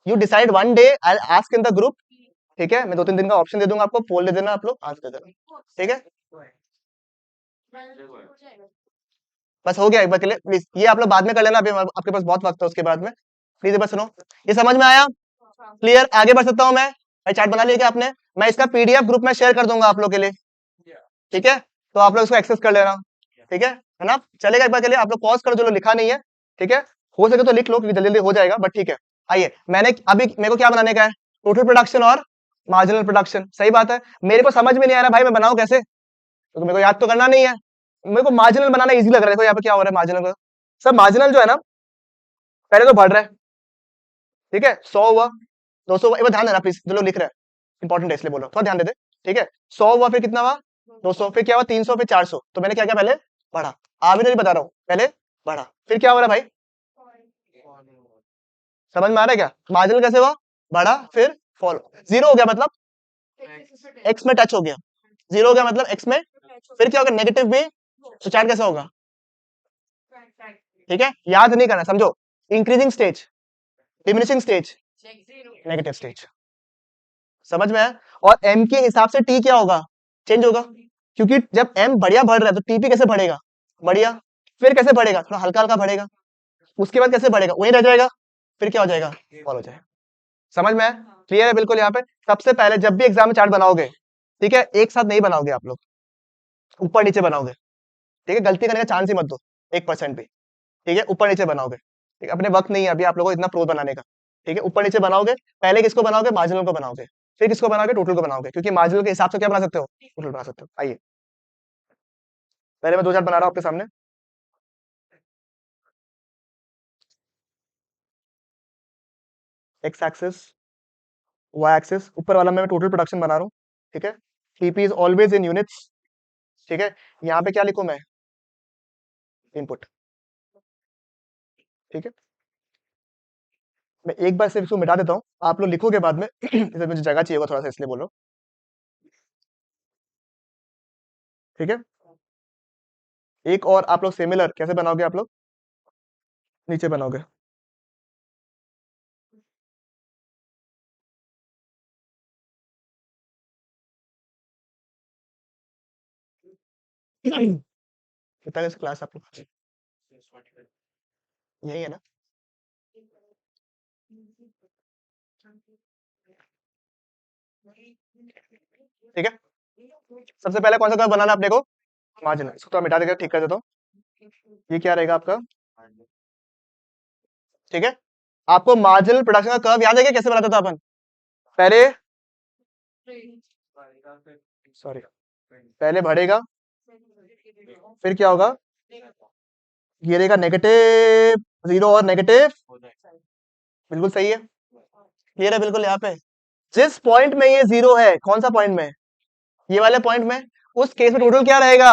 You decide one day, I ask in the group. ठीक है, मैं 2-3 दिन का ऑप्शन दे दूंगा आपको, पोल दे देना, आप लोग आंसर दे देना। ठीक है, बस हो गया एक बार के लिए, प्लीज ये आप लोग बाद में कर लेना, अभी आपके पास बहुत वक्त है उसके बाद में। प्लीज बस सुनो, ये समझ में आया? क्लियर? आगे बढ़ सकता हूँ मैं? भाई चार्ट बना लिया क्या आपने? मैं इसका पीडीएफ ग्रुप में शेयर कर दूंगा आप लोग के लिए। ठीक है, तो आप लोग इसको एक्सेस कर लेना। ठीक है, है ना? चलेगा एक बार के लिए? आप लोग पॉज करो जो लोग लिखा नहीं है, ठीक है? हो सके तो लिख लो क्योंकि जल्दी जल्दी हो जाएगा, बट ठीक है। आइए, मैंने अभी मेरे को क्या बनाने का है? टोटल प्रोडक्शन और मार्जिनल प्रोडक्शन। सही बात है। मेरे को समझ में नहीं आ रहा भाई मैं बनाऊं कैसे, क्योंकि मेरे को याद तो करना नहीं है। मेरे को मार्जिनल बनाना इजी लग रहा है। देखो यहाँ पे क्या हो रहा है मार्जिनल का। सर मार्जिनल जो है ना, पहले तो बढ़ रहा है, ठीक है? 100 हुआ, 200 हुआ। एक बार ध्यान देना प्लीज, जो लोग लिख रहे हैं, इंपॉर्टेंट है इसलिए बोलो, थोड़ा ध्यान दे दे, ठीक है? 100 हुआ, फिर कितना हुआ? 200, फिर क्या हुआ? 300, फिर 400। तो मैंने क्या किया? पहले बढ़ा। आर्बिट्रेरी बता रहा हूँ, पहले बढ़ा, फिर क्या हो रहा है भाई? समझ में आ रहा है क्या? मार्जिनल कैसे हुआ? बढ़ा, फिर फॉलो, जीरो हो गया मतलब एक्स में टच हो गया, जीरो हो गया मतलब एक्स में, फिर क्या होगा? नेगेटिव भी। तो चार्ट कैसा होगा? ठीक है, याद नहीं करना, समझो। Increasing stage, diminishing stage, negative stage. समझ में है? और एम के हिसाब से टी क्या होगा? चेंज होगा, क्योंकि जब एम बढ़िया बढ़ रहा है तो टीपी कैसे बढ़ेगा? बढ़िया। फिर कैसे बढ़ेगा? थोड़ा हल्का हल्का बढ़ेगा। उसके बाद कैसे बढ़ेगा? वही रह जाएगा, फिर क्या हो जाएगा? फॉल हो जाएगा। समझ में है? क्लियर है बिल्कुल? यहाँ पे सबसे पहले जब भी एग्जाम में चार्ट बनाओगे, ठीक है, एक साथ नहीं बनाओगे आप लोग, ऊपर नीचे बनाओगे, ठीक है? गलती करने का चांस ही मत दो 1% भी, ठीक है? ऊपर नीचे बनाओगे, ठीक है? अपने वक्त नहीं है अभी आप लोगों को इतना प्रोज बनाने का, ठीक है? ऊपर नीचे बनाओगे। पहले किसको बनाओगे? मार्जिनल को बनाओगे, फिर किसको बनाओगे? टोटल को बनाओगे, क्योंकि मार्जिनल के हिसाब से क्या बना सकते हो? टोटल बना सकते हो। आइए, पहले मैं दो चार्ट बना रहा हूं आपके सामने। एक्स एक्सिस, वाई एक्सिस, ऊपर वाला मैं टोटल प्रोडक्शन बना रहा हूँ, ठीक है? TP is always in units, ठीक है? यहाँ पे क्या लिखूं मैं? इनपुट, ठीक है? मैं एक बार सिर्फ इसको मिटा देता हूँ, आप लोग लिखोगे बाद में इसे मुझे जगह चाहिए होगा थोड़ा सा, इसलिए बोल रहा हूँ, ठीक है? एक और आप लोग सिमिलर कैसे बनाओगे? आप लोग नीचे बनाओगे, कितना क्लास आप लोग? यही है ना? ठीक है, सबसे पहले कौन सा कर्व बनाना है अपने को? मार्जिनल। इसको तो मिटा देकर ठीक कर देता हूँ। ये क्या रहेगा आपका? ठीक है, आपको मार्जिनल प्रोडक्शन का कर्व याद है क्या? कैसे बनाता था अपन? पहले, सॉरी, पहले बढ़ेगा, फिर क्या होगा? गिरेगा, नेगेटिव, जीरो और नेगेटिव। बिल्कुल सही है, क्लियर है बिल्कुल? यहाँ पे जिस पॉइंट में ये जीरो है, कौन सा पॉइंट में? ये वाले पॉइंट में, उस केस में टोटल क्या रहेगा?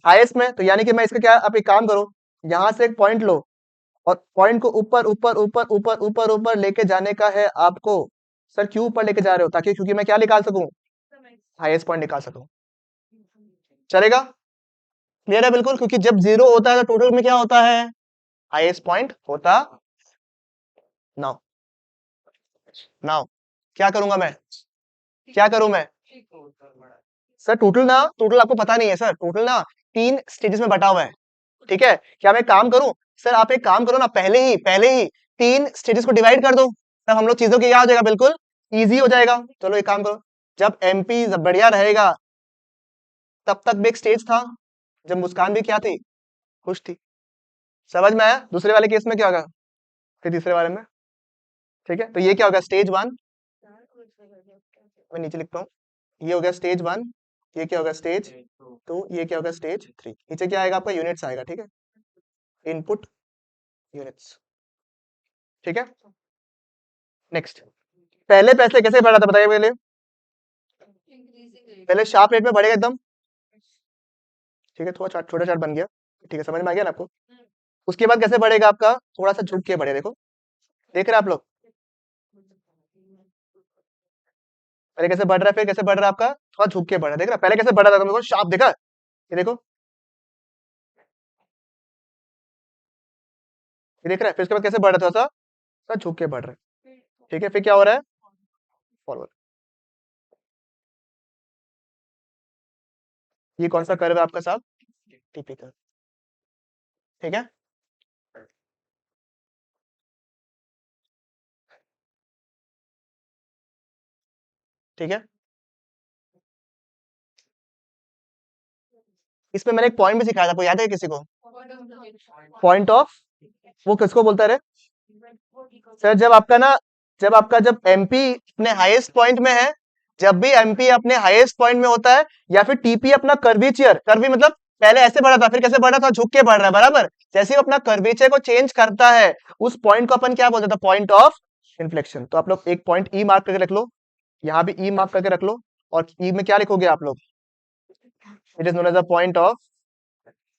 हाईएस्ट में। तो यानी कि मैं इसका क्या, आप एक काम करो, यहां से एक पॉइंट लो और पॉइंट को ऊपर ऊपर ऊपर ऊपर ऊपर ऊपर लेके जाने का है आपको। सर क्यों ऊपर लेके जा रहे हो? ताकि, क्योंकि मैं क्या निकाल सकूं? हाईएस्ट पॉइंट निकाल सकूं। चलेगा? क्लियर है बिल्कुल? क्योंकि जब जीरो होता है तो टोटल में क्या होता है? हाईएस्ट पॉइंट होता। नाउ, नाउ क्या करूंगा मैं? क्या करूं मैं? सर टोटल ना, टोटल आपको पता नहीं है सर, टोटल ना 3 स्टेजेस में बटा हुआ है, ठीक है? क्या मैं काम करूं? सर आप एक काम करो ना, पहले ही 3 स्टेजेस को डिवाइड कर दो, तब हम लोग चीजों की क्या हो जाएगा? बिल्कुल इजी हो जाएगा। चलो एक काम करो, जब एमपी बढ़िया रहेगा तब तक भी एक स्टेज था जब मुस्कान भी क्या थी? खुश थी। समझ में आया? दूसरे वाले केस में क्या होगा? फिर तीसरे वाले में, ठीक है? तो ये क्या होगा? स्टेज 1, मैं नीचे लिखता हूँ, ये हो गया स्टेज 1, ये क्या होगा? स्टेज 2, ये क्या होगा? स्टेज 3। नीचे क्या आएगा आपका? यूनिट्स आएगा, ठीक है? इनपुट यूनिट्स, ठीक है? नेक्स्ट, पहले पैसे कैसे बढ़ा था बताइए? पहले शार्प रेट में बढ़ेगा एकदम, ठीक है? थोड़ा चार्ट, छोटा चार्ट बन गया, ठीक है? समझ में आ गया ना आपको? उसके बाद कैसे बढ़ेगा आपका? थोड़ा सा झुक के बढ़े, देखो, देख रहे हैं आप लोग? पहले कैसे बढ़ रहा है, फिर कैसे बढ़ रहा है आपका? थोड़ा झुक के बढ़ रहा है, देख रहा? पहले कैसे बढ़ रहा था तुमको? शार्प देखा? ये देखो, ये देख रहा है? फिर उसके बाद कैसे बढ़ रहा था? थोड़ा सा झुक के बढ़ रहा है, ठीक है? फिर क्या हो रहा है? फॉरवर्ड। ये कौन सा कर्व है आपका साहब? टीपी कर्व, ठीक है? ठीक है, इसमें मैंने एक पॉइंट भी सिखाया था, आपको याद है किसी को? पॉइंट ऑफ, वो किसको बोलता है? सर जब एमपी अपने हाईएस्ट पॉइंट में है, जब भी एमपी अपने हाईएस्ट पॉइंट में होता है, या फिर टीपी अपना कर्वेचर, कर्वी मतलब पहले ऐसे बढ़ा था, फिर कैसे बढ़ा था, झुक के बढ़ रहा है, बराबर। जैसे ही वो अपना कर्वेचर को चेंज करता है, उस पॉइंट को अपन क्या बोलते हैं? Point of inflection. तो आप लोग एक पॉइंट ई मार्क करके रख लो, यहाँ भी ई मार्क करके रख लो, और ई में क्या लिखोगे आप लोग? It is known as the point of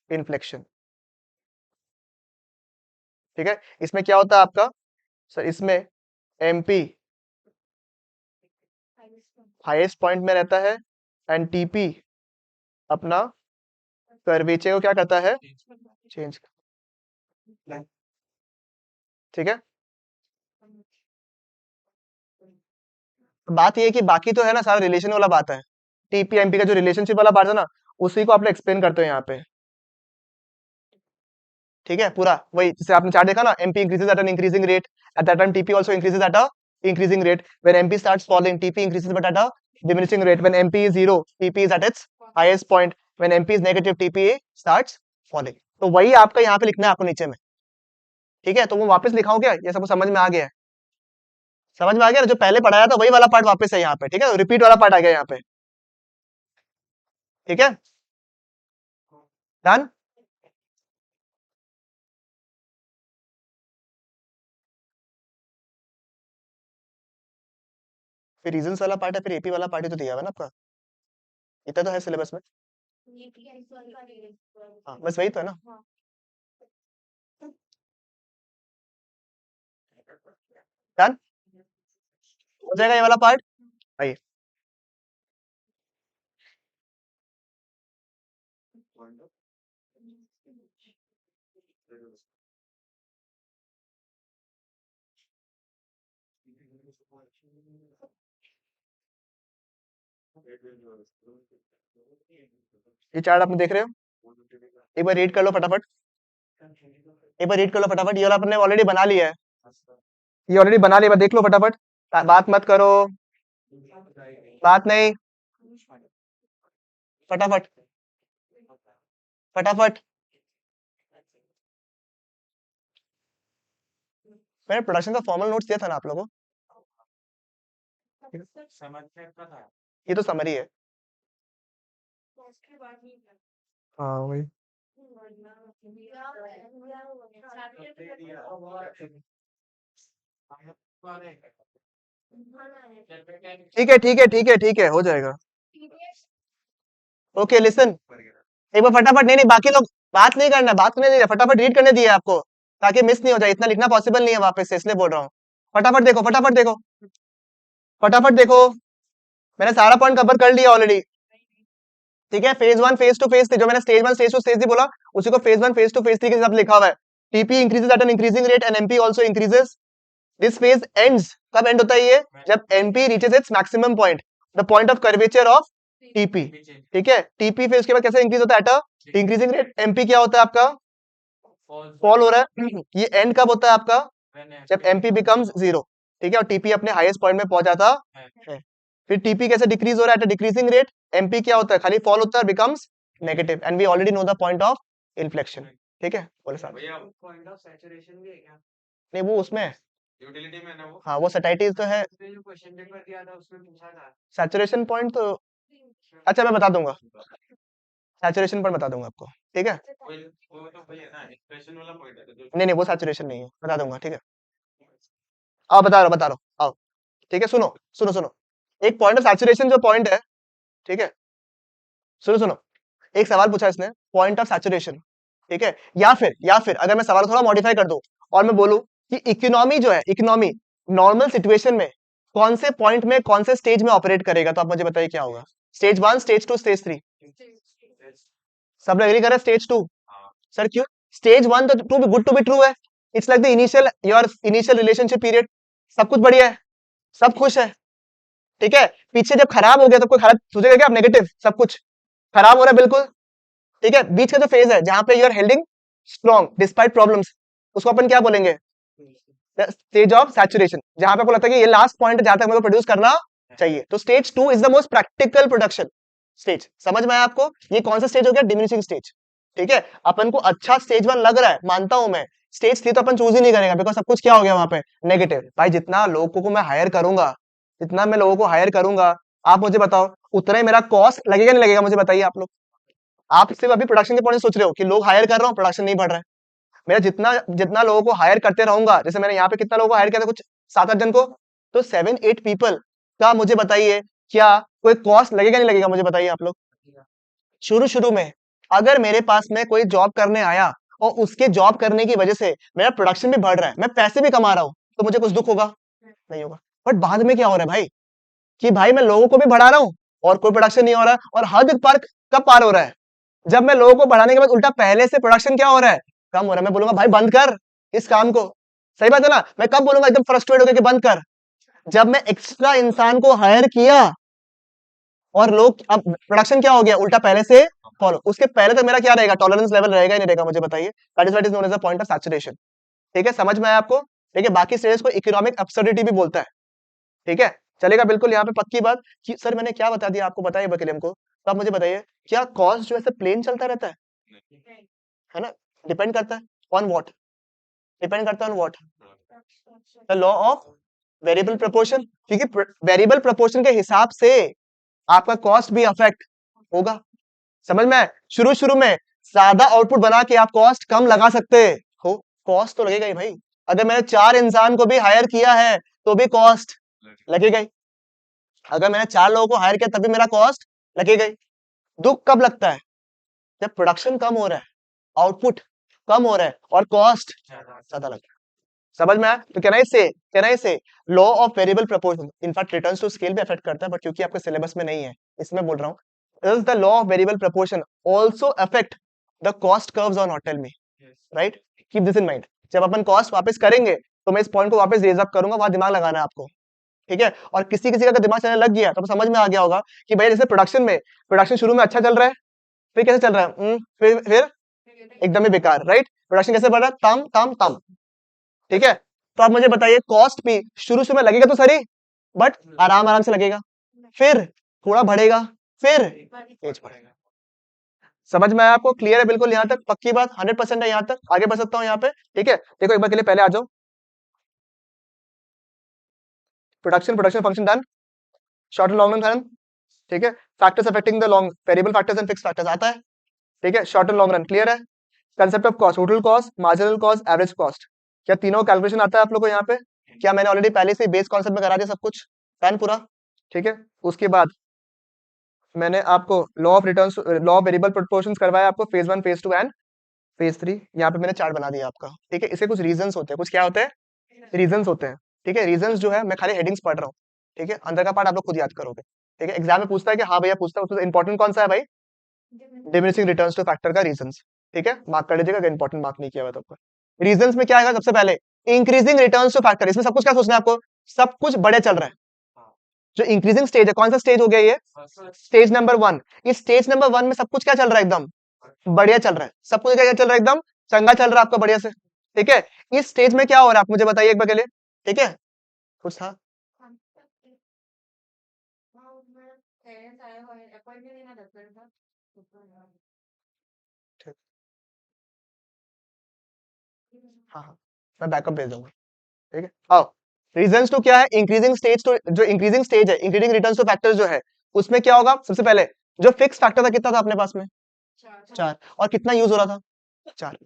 inflection. ठीक है, इसमें क्या होता है आपका सर? इसमें एमपी हाईएस्ट पॉइंट में रहता है, एंड टीपी अपना कर्वेचर को क्या करता है? चेंज। ठीक है, बात ये है कि बाकी तो है ना, सारा रिलेशन वाला बात है। टीपी एमपी का जो रिलेशनशिप वाला बात है ना, उसी को आप लोग एक्सप्लेन करते हो यहाँ पे। ठीक है, पूरा वही जैसे आपने चार्ट देखा ना, MP increases eight an increasing rate, at that time TP also increases at a increasing rate, when MP starts falling TP increases but at a diminishing rate, when MP is 0 TP is at its highest point, when MP is negative TP starts falling. तो वही आपका यहाँ पे लिखना है आपको नीचे में। ठीक है, तो वो वापस लिखाओ क्या? ये सबको समझ में आ गया है? समझ में आ गया ना? जो पहले पढ़ाया था वही वाला पार्ट वापस है यहाँ पे। ठीक है, रिपीट वाला पार्ट आ गया यहाँ पे। ठीक है, डन। फिर रीजंस वाला पार्ट है, फिर एपी वाला पार्ट ही तो दिया हुआ है ना आपका, इतना तो है सिलेबस में। हाँ बस वही तो है ना। डन हो जाएगा ये वाला पार्ट। आइए, ये चार्ट आपने देख रहे हो, एक बार रीड कर लो फटाफट, एक बार रीड कर लो फटाफट। ये वाला आपने ऑलरेडी बना लिया है, ये ऑलरेडी बना लिया, देख लो फटाफट, बात मत करो, बात नहीं, फटाफट फटाफट। मैंने प्रोडक्शन का फॉर्मल नोट्स दिया था ना आप लोगों को, ये तो समरी है। हाँ वही, ठीक है ठीक है ठीक है ठीक है, हो जाएगा। ओके लिसन, एक बार फटाफट, नहीं नहीं बाकी लोग बात नहीं करना, बात करने दिया, फटाफट रीड करने दिया आपको, ताकि मिस नहीं हो जाए। इतना लिखना पॉसिबल नहीं है वापस से, इसलिए बोल रहा हूँ। फटाफट देखो फटाफट देखो फटाफट देखो, मैंने सारा पॉइंट कवर कर लिया ऑलरेडी। ठीक है, फेज 1 फेज 2 फेज 3, जो मैंने स्टेज 1 स्टेज 2 स्टेज 3 बोला, उसी को फेज 1 फेज 2 फेज 3 के हिसाब से लिखा हुआ है। TP increases eight an increasing rate and MP also increases. This phase ends, कब एंड होता है ये? जब MP reaches its maximum point, the point of curvature of TP. ठीक है, टीपी फिर उसके बाद कैसे इंक्रीज होता है? At a increasing rate. MP क्या होता है आपका? फॉल हो रहा है। ये एंड कब होता है आपका? जब एमपी बिकम्स 0। ठीक है, और टीपी अपने हाईएस्ट पॉइंट में पहुंच जाता है। फिर टीपी कैसे डिक्रीज हो रहा है? Eight decreasing rate. एमपी क्या होता है? खाली फॉल होता है, becomes negative, and we already know the point of inflection. ठीक है, बोले साहब। पॉइंट ऑफ सैचुरेशन भी है क्या? नहीं वो उसमें है, यूटिलिटी में ना वो? हाँ वो सैटिस्फाइड तो है। उसने जो क्वेश्चन पेपर दिया था उसमें पूछा था। सैचुरेशन पॉइंट तो अच्छा मैं बता दूंगा, सैचुरेशन पॉइंट बता दूंगा आपको। ठीक है, वो तो वही है ना, एक्सप्रेशन वाला पॉइंट है तो नहीं नहीं वो सैचुरेशन नहीं है, बता दूंगा। ठीक है, आओ बता रहा हूँ, आओ। ठीक है, सुनो सुनो सुनो, एक पॉइंट ऑफ सैचुरेशन जो पॉइंट है, ठीक है, सुनो सुनो, एक सवाल पूछा इसने, पॉइंट ऑफ सैचुरेशन। ठीक है, या फिर अगर मैं सवाल थोड़ा मॉडिफाई कर दूं और मैं बोलूं कि इकोनॉमी जो है, इकोनॉमी नॉर्मल सिचुएशन में कौन से पॉइंट में, कौन से स्टेज में ऑपरेट करेगा, तो आप मुझे बताइए क्या होगा? Stage 1, stage 2, stage 3? सब लोग एग्री कर रहे हैं स्टेज 2? सर क्यों? स्टेज 1 तो to be good to be true है, it's like the initial, your initial relationship period, सब कुछ बढ़िया है, सब खुश है। ठीक है, पीछे जब खराब हो गया तो कोई खराब सोचेगा क्या? नेगेटिव, सब कुछ खराब हो रहा है बिल्कुल। ठीक है, बीच का जो फेज है जहां पे you are holding strong despite problems, उसको अपन क्या बोलेंगे? स्टेज ऑफ सैचुरेशन, जहां पे आपको लगता है कि ये लास्ट पॉइंट है जहां तक मेरे को प्रोड्यूस करना चाहिए। तो stage 2 is the most practical production, stage. समझ में आया आपको? ये कौन सा स्टेज हो गया? Diminishing stage. ठीक है, अपन को अच्छा स्टेज 1 लग रहा है, मानता हूं मैं। स्टेज 3 तो अपन चूज ही नहीं करेगा, बिकॉज सब कुछ क्या हो गया वहां पे? नेगेटिव। भाई जितना लोगों को मैं हायर करूंगा, जितना मैं लोगों को हायर करूंगा, आप मुझे बताओ उतना ही मेरा कॉस्ट लगेगा नहीं लगेगा? मुझे बताइए आप लोग। आप सिर्फ अभी प्रोडक्शन के पॉइंट से सोच रहे हो कि लोग हायर कर रहा हूँ, प्रोडक्शन नहीं बढ़ रहा है। मेरा जितना जितना लोगों को हायर करते रहूंगा, जैसे मैंने यहाँ पे कितना लोगों को हायर किया था, कुछ 7-8 जन को, तो 7-8 पीपल का मुझे बताइए क्या कोई कॉस्ट लगेगा नहीं लगेगा? मुझे बताइए आप लोग। शुरू शुरू में अगर मेरे पास में कोई जॉब करने आया और उसके जॉब करने की वजह से मेरा प्रोडक्शन भी बढ़ रहा है, मैं पैसे भी कमा रहा हूं, तो मुझे कुछ दुख होगा? नहीं होगा। बट बाद में क्या हो रहा है भाई, कि भाई मैं लोगों को भी बढ़ा रहा हूं और कोई प्रोडक्शन नहीं हो रहा है, और हद पार कब पार हो रहा है? जब मैं लोगों को बढ़ाने के बाद उल्टा पहले से प्रोडक्शन क्या हो रहा है? कम हो रहा है। मैं बोलूंगा भाई बंद कर इस काम को। सही बात है ना? मैं कब बोलूंगा एकदम फ्रस्ट्रेट होकर कि बंद कर? जब मैं एक्स्ट्रा इंसान को हायर किया और लोग, अब प्रोडक्शन क्या हो गया? उल्टा पहले से फॉलो। उसके पहले तक मेरा क्या रहेगा? टॉलरेंस लेवल रहेगा ही नहीं रहेगा? मुझे बताइए। That is known as the point of saturation. ठीक है, समझ में आया आपको? ठीक है, बाकी स्टेजेस को इकोनॉमिक एब्सर्डिटी भी बोलता है। ठीक है, चलेगा बिल्कुल। यहाँ पे पक्की बात कि सर मैंने क्या बता दिया आपको, बताइए बकलियम को। तो आप मुझे बताइए क्या कॉस्ट जो है प्लेन चलता रहता है ना? डिपेंड करता है ऑन व्हाट? डिपेंड करता है on what? The law of variable proportion. क्योंकि वेरिएबल प्रोपोर्शन के हिसाब से आपका कॉस्ट भी अफेक्ट होगा। समझ में आया? शुरू शुरू में ज्यादा आउटपुट बना के आप कॉस्ट कम लगा सकते हो, कॉस्ट तो लगेगा ही भाई। अगर मैंने 4 इंसान को भी हायर किया है तो भी कॉस्ट लगेगा ही। अगर मैंने 4 लोगों को हायर किया तब भी मेरा कॉस्ट लगेगा ही। दुख कब लगता है? जब प्रोडक्शन कम हो रहा है, आउटपुट कम हो रहा है और कॉस्ट ज्यादा लग रहा है। समझ में आया? तो can I say law of variable proportion, in fact returns to scale भी अफेक्ट करता है, बट क्योंकि आपके सिलेबस में नहीं है इसमें बोल रहा हूँ। Does the law of variable proportion also affect the cost curves or not? Tell me, right? Keep this in mind. जब अपन कॉस्ट वापस करेंगे तो मैं इस पॉइंट को वापस रेज अप करूंगा, वहां दिमाग लगाना है आपको। ठीक है, और किसी किसी का अगर दिमाग चलने लग गया तो समझ में आ गया होगा कि भाई जैसे प्रोडक्शन शुरू में अच्छा चल रहा है, फिर कैसे चल रहा है? फिर एकदम ही बेकार, राइट? प्रोडक्शन कैसे बढ़ रहा है? तम तम तम। ठीक है, तो आप मुझे बताइए कॉस्ट भी शुरू शुरू में लगेगा तो सही, बट आराम आराम से लगेगा, फिर थोड़ा बढ़ेगा, फिर तेज बढ़ेगा। समझ में आया आपको? क्लियर है बिल्कुल यहाँ तक? पक्की बात 100% है यहाँ तक? आगे बढ़ सकता हूँ यहाँ पे? ठीक है, देखो एक बार के लिए पहले आ जाओ। Production function done, short and long run done. ठीक है, factors affecting the long, variable factors and fix factors आता है। ठीक है, short and long run clear है। Concept of cost, total cost, marginal cost, average cost, क्या तीनों calculation आता है आप लोग को यहाँ पे? क्या मैंने ऑलरेडी पहले से बेस कॉन्सेप्ट में करा दिया सब कुछ डन पूरा? ठीक है, उसके बाद मैंने आपको law of returns, law of variable proportions करवाया आपको, फेज 1 फेज 2 एंड फेज 3। यहाँ पे मैंने चार्ट बना दिया आपका। ठीक है, इसके कुछ रीजंस होते हैं, कुछ क्या होते हैं? रीजंस होते हैं। ठीक है, रीजंस जो है मैं खाली हेडिंग्स पढ़ रहा हूँ। ठीक है, अंदर का पार्ट आप लोग खुद याद करोगे। ठीक है, एग्जाम में पूछता है कि हाँ भैया पूछता है, उसमें इंपॉर्टेंट कौन सा है भाई? डिमिनिशिंग रिटर्न्स टू फैक्टर का रीजंस। ठीक है, मार्क कर लीजिएगा अगर इंपॉर्टेंट मार्क नहीं किया हुआ तो आपका। रीजंस में क्या आएगा सबसे पहले? Increasing returns two factor. इसमें सब कुछ क्या सोचना है आपको? सब कुछ बड़े चल रहा है। जो इंक्रीजिंग स्टेज है, कौन सा स्टेज हो गया ये? Stage number 1। इस स्टेज नंबर 1 में सब कुछ क्या चल रहा है? एकदम बढ़िया चल रहा है। सब कुछ क्या चल रहा है? एकदम चंगा चल रहा है आपका, बढ़िया से। ठीक है, इस स्टेज में क्या हो रहा है आप मुझे बताइए एक बार के लिए। ठीक है, कुछ था? ठीक, हाँ हाँ, मैं बैकअप भेज दूंगा। ठीक है, आओ। रीजंस टू क्या है? इंक्रीजिंग स्टेज टू, जो इंक्रीजिंग स्टेज है, इंक्रीजिंग रिटर्न्स टू फैक्टर्स जो है, उसमें क्या होगा? सबसे पहले जो फिक्स फैक्टर था कितना था अपने पास में? 4। और कितना यूज हो रहा था? 4।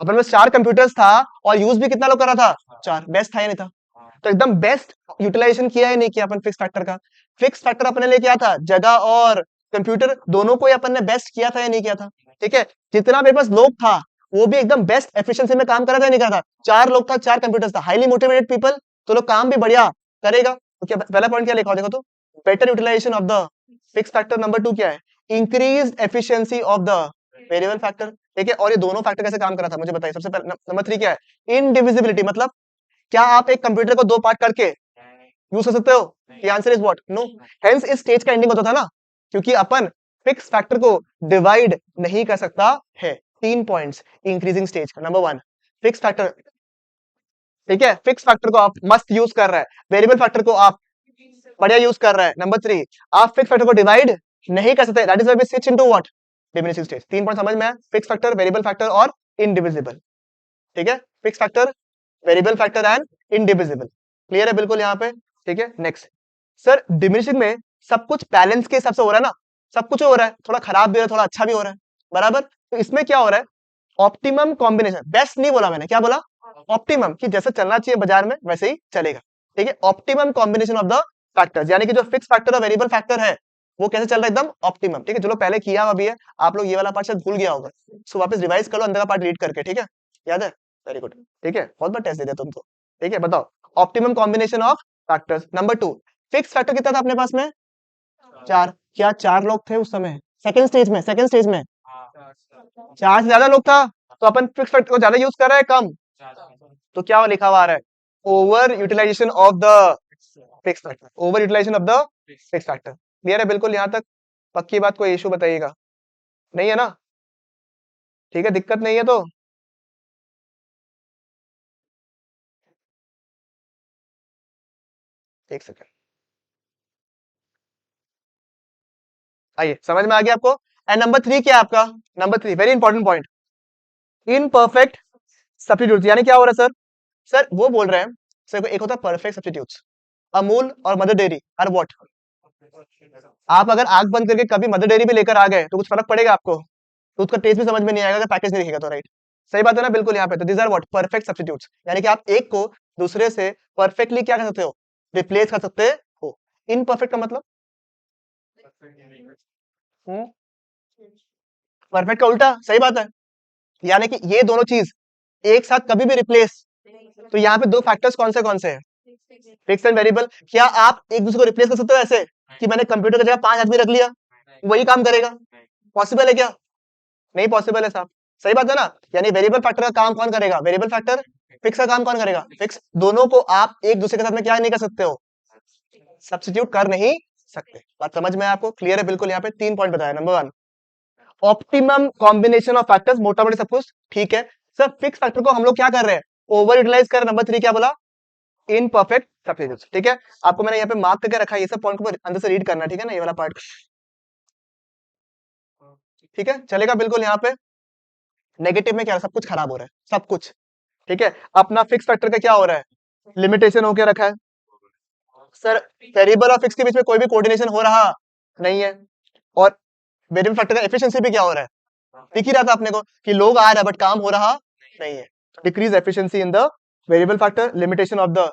अपन में 4 कंप्यूटर्स था और यूज भी कितना लोग कर रहा था? 4। बेस्ट था या नहीं था? तो एकदम बेस्ट यूटिलाइजेशन किया ही नहीं किया अपन फिक्स फैक्टर का? फिक्स फैक्टर अपने लिए क्या था? जगह और कंप्यूटर दोनों को ही अपन ने बेस्ट किया था या नहीं किया था? ठीक है, जितना मेरे पास लोग था वो भी एकदम बेस्ट एफिशिएंसी में काम कर रहा था या नहीं कर रहा था? 4 लोग था, 4 कंप्यूटर्स था, हाईली मोटिवेटेड पीपल, तो लोग काम भी बढ़िया करेगा। तो क्या पहला पॉइंट क्या लिखा हो देखो तो? Better utilisation of the fix factor. Number 2 क्या है? Increased efficiency of the variable factor. ठीक है, और ये दोनों फैक्टर कैसे काम कर रहा था मुझे बताइए सबसे पहले। नंबर 3 क्या है? इनडिविजिबिलिटी। मतलब क्या आप एक कंप्यूटर को 2 पार्ट करके यूज कर सकते हो? The answer is what? No. Hence इस स्टेज का एंडिंग होता था ना, क्योंकि अपन फिक्स फैक्टर को डिवाइड नहीं कर सकता है। 3 पॉइंट्स इंक्रीजिंग स्टेज का। Number 1 fix factor. ठीक है, फिक्स फैक्टर को आप मस्त यूज कर रहा है, वेरिएबल फैक्टर को आप बढ़िया यूज कर रहा है। नंबर 3 आप फिक्स फैक्टर को डिवाइड नहीं कर सकते, that is why we switch into what, diminishing stage. 3 point समझ में है, फिक्स फैक्टर, वेरिएबल फैक्टर और इनडिविजिबल। ठीक है, fix factor, variable factor and indivisible. Clear है बिल्कुल यहाँ पे? ठीक है, नेक्स्ट सर, डिमिनिशिंग में सब कुछ बैलेंस के हिसाब से हो रहा है ना, सब कुछ हो रहा है, थोड़ा खराब भी हो रहा है, थोड़ा अच्छा भी हो रहा है, बराबर। तो इसमें क्या हो रहा है, ऑप्टिमम कॉम्बिनेशन, बेस्ट नहीं बोला मैंने, क्या बोला, ऑप्टिमम, कि जैसे चलना चाहिए बाजार में वैसे ही चलेगा। ठीक है, optimum combination of the factors, यानी कि जो फिक्स फैक्टर और वेरिएबल फैक्टर है वो कैसे चल रहा है, एकदम ऑप्टिमम। ठीक है, जो लोग पहले किया हुआ भी है, आप लोग ये वाला पार्ट शायद भूल गया होगा, सो वापस रिवाइज कर लो अंदर का पार्ट रीड करके। ठीक है, याद है, वेरी गुड। ठीक है, बहुत बार टेस्ट दे दिया तुम तो। ठीक है, बताओ optimum combination of factors. Number 2, fix factor कितना था अपने पास में, 4। क्या 4 लोग थे उस समय सेकंड स्टेज में, सेकंड स्टेज में 4 से ज्यादा लोग था, तो अपन फिक्स फैक्टर को ज्यादा यूज कर रहे हैं कम, तो क्या लिखा हुआ आ रहा है, over utilisation of the fix factor, over utilisation of the fix factor. Clear है बिल्कुल यहाँ तक? पक्की बात, कोई इशू बताइएगा, नहीं है ना? ठीक है, दिक्कत नहीं है तो एक सेकंड, आइए समझ में आ गया आपको। एंड नंबर 3 क्या है आपका, number 3 very important point, imperfect substitute. यानी क्या हो रहा है सर, सर वो बोल रहे हैं, सर एक होता है परफेक्ट सब्स्टिट्यूट्स, अमूल और मदर डेयरी आर व्हाट। आप अगर आंख बंद करके कभी मदर डेयरी भी लेकर आ गए तो कुछ फर्क पड़ेगा आपको, तो उसका टेस्ट भी समझ में नहीं आएगा अगर पैकेज नहीं दिखेगा तो, राइट? सही बात है ना बिल्कुल यहाँ पे। तो this are what, perfect substitutes, यानी कि आप एक को दूसरे से परफेक्टली क्या कर सकते हो, रिप्लेस कर सकते हो। इनपरफेक्ट का मतलब परफेक्ट का उल्टा, सही बात है। यानी कि ये दोनों चीज एक साथ कभी भी रिप्लेस, तो यहाँ पे दो फैक्टर्स कौन से हैं, फिक्स एंड वेरिएबल। क्या आप एक दूसरे को रिप्लेस कर सकते हो ऐसे कि मैंने कंप्यूटर की जगह 5 आदमी रख लिया, वही काम करेगा? पॉसिबल है क्या? नहीं पॉसिबल है साहब, सही बात है ना। यानी वेरिएबल फैक्टर का काम कौन करेगा, वेरिएबल फैक्टर। फिक्स का काम कौन करेगा, फिक्स। दोनों को आप एक दूसरे के साथ में क्या नहीं कर सकते हो, सब्स्टिट्यूट कर नहीं सकते। बात समझ में है आपको? क्लियर है बिल्कुल। यहाँ पे 3 पॉइंट बताया। Number 1, optimum combination of factors, मोटा मोटी सब कुछ ठीक है सर। फिक्स फैक्टर को हम लोग क्या कर रहे हैं, ओवर यूटिलाइज कर रहे हैं। नंबर 3 क्या बोला, इनपरफेक्ट सब्स्टिट्यूट्स। ठीक है, आपको मैंने यहाँ पे मार्क करके रखा है, ये सब पॉइंट को अंदर से रीड करना है, ठीक है ना, ये वाला पार्ट। ठीक है, चलेगा बिल्कुल। यहाँ पे नेगेटिव में क्या, सब कुछ खराब हो रहा है, सब कुछ। ठीक है, अपना फिक्स फैक्टर का क्या हो रहा है, लिमिटेशन होके रखा है सर। वेरिएबल और फिक्स के बीच में कोई भी कोऑर्डिनेशन हो रहा नहीं है, और वेरिएबल फैक्टर का एफिशिएंसी भी क्या हो रहा है, दिख ही रहा था अपने को कि लोग आ रहा है बट काम हो रहा नहीं है। Decrease efficiency in the variable factor, limitation of the,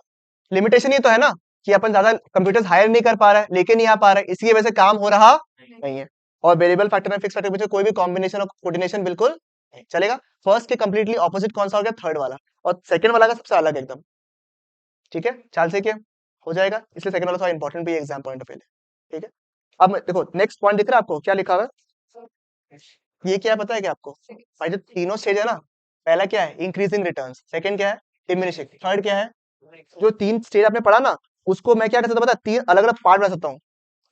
limitation ये तो है ना कि अपन ज्यादा कंप्यूटर्स हायर नहीं कर पा रहा है, लेके नहीं आ पा रहा है, इसकी वजह से काम हो रहा नहीं है। और वेरिएबल फैक्टर और फिक्स फैक्टर के बीच में कोई भी कॉम्बिनेशन और कोऑर्डिनेशन बिल्कुल नहीं चलेगा। फर्स्ट के कंप्लीटली ऑपोजिट कौन सा हो गया, थर्ड वाला, और सेकंड वाला का सबसे अलग एकदम। ठीक है, चाल से क्या हो जाएगा, इसलिए सेकंड वाला थोड़ा इंपॉर्टेंट भी है एग्जाम पॉइंट ऑफ व्यू। ठीक है, अब देखो नेक्स्ट पॉइंट दिख रहा है आपको, क्या लिखा हुआ है, ये क्या है पता है क्या आपको भाई, जो तीनों स्टेज है ना, पहला क्या है इंक्रीजिंग रिटर्न्स, सेकंड क्या है डिमिनिशिंग, थर्ड क्या है, जो 3 स्टेज आपने पढ़ा ना, उसको मैं क्या कर सकता हूँ पता है, 3 अलग अलग पार्ट बना सकता हूँ।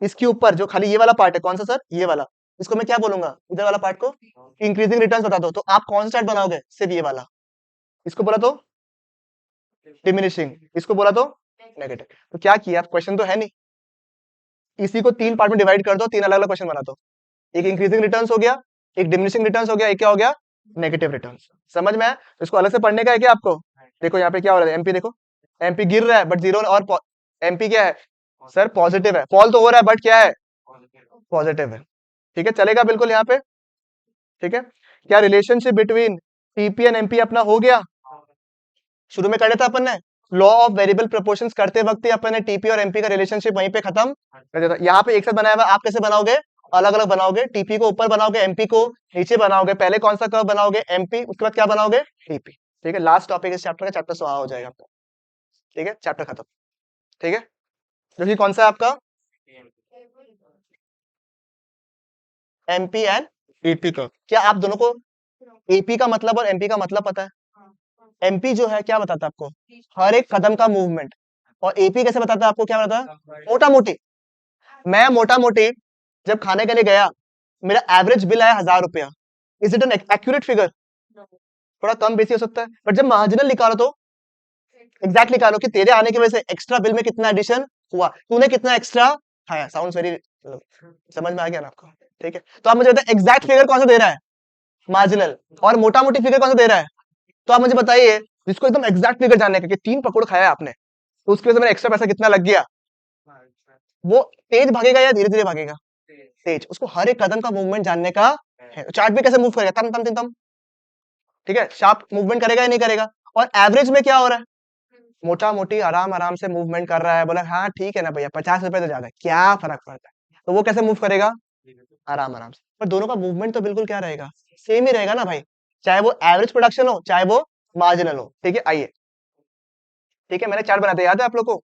इसके ऊपर जो खाली ये वाला पार्ट है, कौन सा सर, ये वाला, इसको मैं क्या बोलूंगा, इधर वाला पार्ट को इंक्रीजिंग रिटर्न्स बता दो, तो आप कौन सा चार्ट बनाओगे, सिर्फ ये वाला। इसको बोला तो डिमिनिशिंग, इसको बोला तो नेगेटिव। तो क्या किया, क्वेश्चन तो है नहीं, इसी को 3 पार्ट में डिवाइड कर दो, 3 अलग अलग क्वेश्चन बना दो। एक इंक्रीजिंग रिटर्न्स हो गया, एक डिमिनिशिंग रिटर्न्स हो गया, एक क्या हो गया, नेगेटिव रिटर्न्स। समझ में आया? तो इसको अलग से पढ़ने का है क्या आपको? देखो यहाँ पे क्या हो रहा है, एमपी देखो, एमपी गिर रहा है बट जीरो, और एमपी क्या है सर, पॉजिटिव है। फॉल तो हो रहा है बट क्या है, पॉजिटिव है। ठीक है, चलेगा बिल्कुल यहाँ पे। ठीक है, क्या relationship between TP and MP अपना हो गया, शुरू में कर था अपन ने, लॉ ऑफ वेरिएबल प्रोपोर्शंस करते वक्त ही अपन ने टीपी और एमपी का रिलेशनशिप वहीं पे खत्म कर दिया था। यहाँ पे एक साथ बनाया हुआ, आप कैसे बनाओगे, अलग अलग बनाओगे, टीपी को ऊपर बनाओगे, एमपी को नीचे बनाओगे। पहले कौन सा कर्व बनाओगे, एमपी, उसके बाद क्या बनाओगे, टीपी। ठीक है, लास्ट टॉपिक इस चैप्टर का, चैप्टर 100 हो जाएगा आपका। ठीक है, चैप्टर खत्म। ठीक है, जो कि कौन सा है आपका, एमपी एंड एपी का। क्या आप दोनों को एपी का मतलब और एमपी का मतलब पता है? एमपी जो है क्या बताता है आपको, हर एक कदम का मूवमेंट, और एपी कैसे बताता है आपको, क्या बताता है, मोटा मोटी। मैं मोटा मोटी जब खाने के लिए गया, मेरा एवरेज बिल आया 1000 रुपया, is it an accurate figure, थोड़ा कम बेसी हो सकता है, बट जब मार्जिनल निकालो तो एग्जैक्ट निकालो कि तेरे आने की वजह से एक्स्ट्रा बिल में कितना एडिशन हुआ, तूने कितना एक्स्ट्रा खाया। साउंड्स वेरी चलो समझ में आ गया ना आपको, ठीक है। तो आप मुझे बताइए एग्जैक्ट फिगर कौन सा दे रहा है, मार्जिनल, और मोटा मोटी फिगर कौन सा दे रहा है। तो आप मुझे बताइए जिसको एकदम एग्जैक्ट फिगर जानने का कि 3 पकौड़ खाया आपने, तो उसकी वजह से मेरा एक्स्ट्रा पैसा कितना लग गया, वो तेज भागेगा या धीरे धीरे भागेगा, तेज। उसको हर एक कदम का मूवमेंट जानने का है। चार्ट पे कैसे मूव करेगा, तम तम तम, ठीक है, शार्प मूवमेंट करेगा या नहीं करेगा। और एवरेज में क्या हो रहा है, मोटा मोटी आराम आराम से मूवमेंट कर रहा है, बोला हाँ ठीक है ना भैया 50 रुपए तो ज्यादा है, क्या फर्क पड़ता है, तो वो कैसे मूव करेगा, आराम आराम से। पर दोनों का मूवमेंट तो बिल्कुल क्या रहेगा, सेम ही रहेगा ना भाई, चाहे वो एवरेज प्रोडक्शन हो चाहे वो मार्जिनल हो, ठीक है। आइए, ठीक है, मैंने चार्ट बनाते याद है आप लोग को,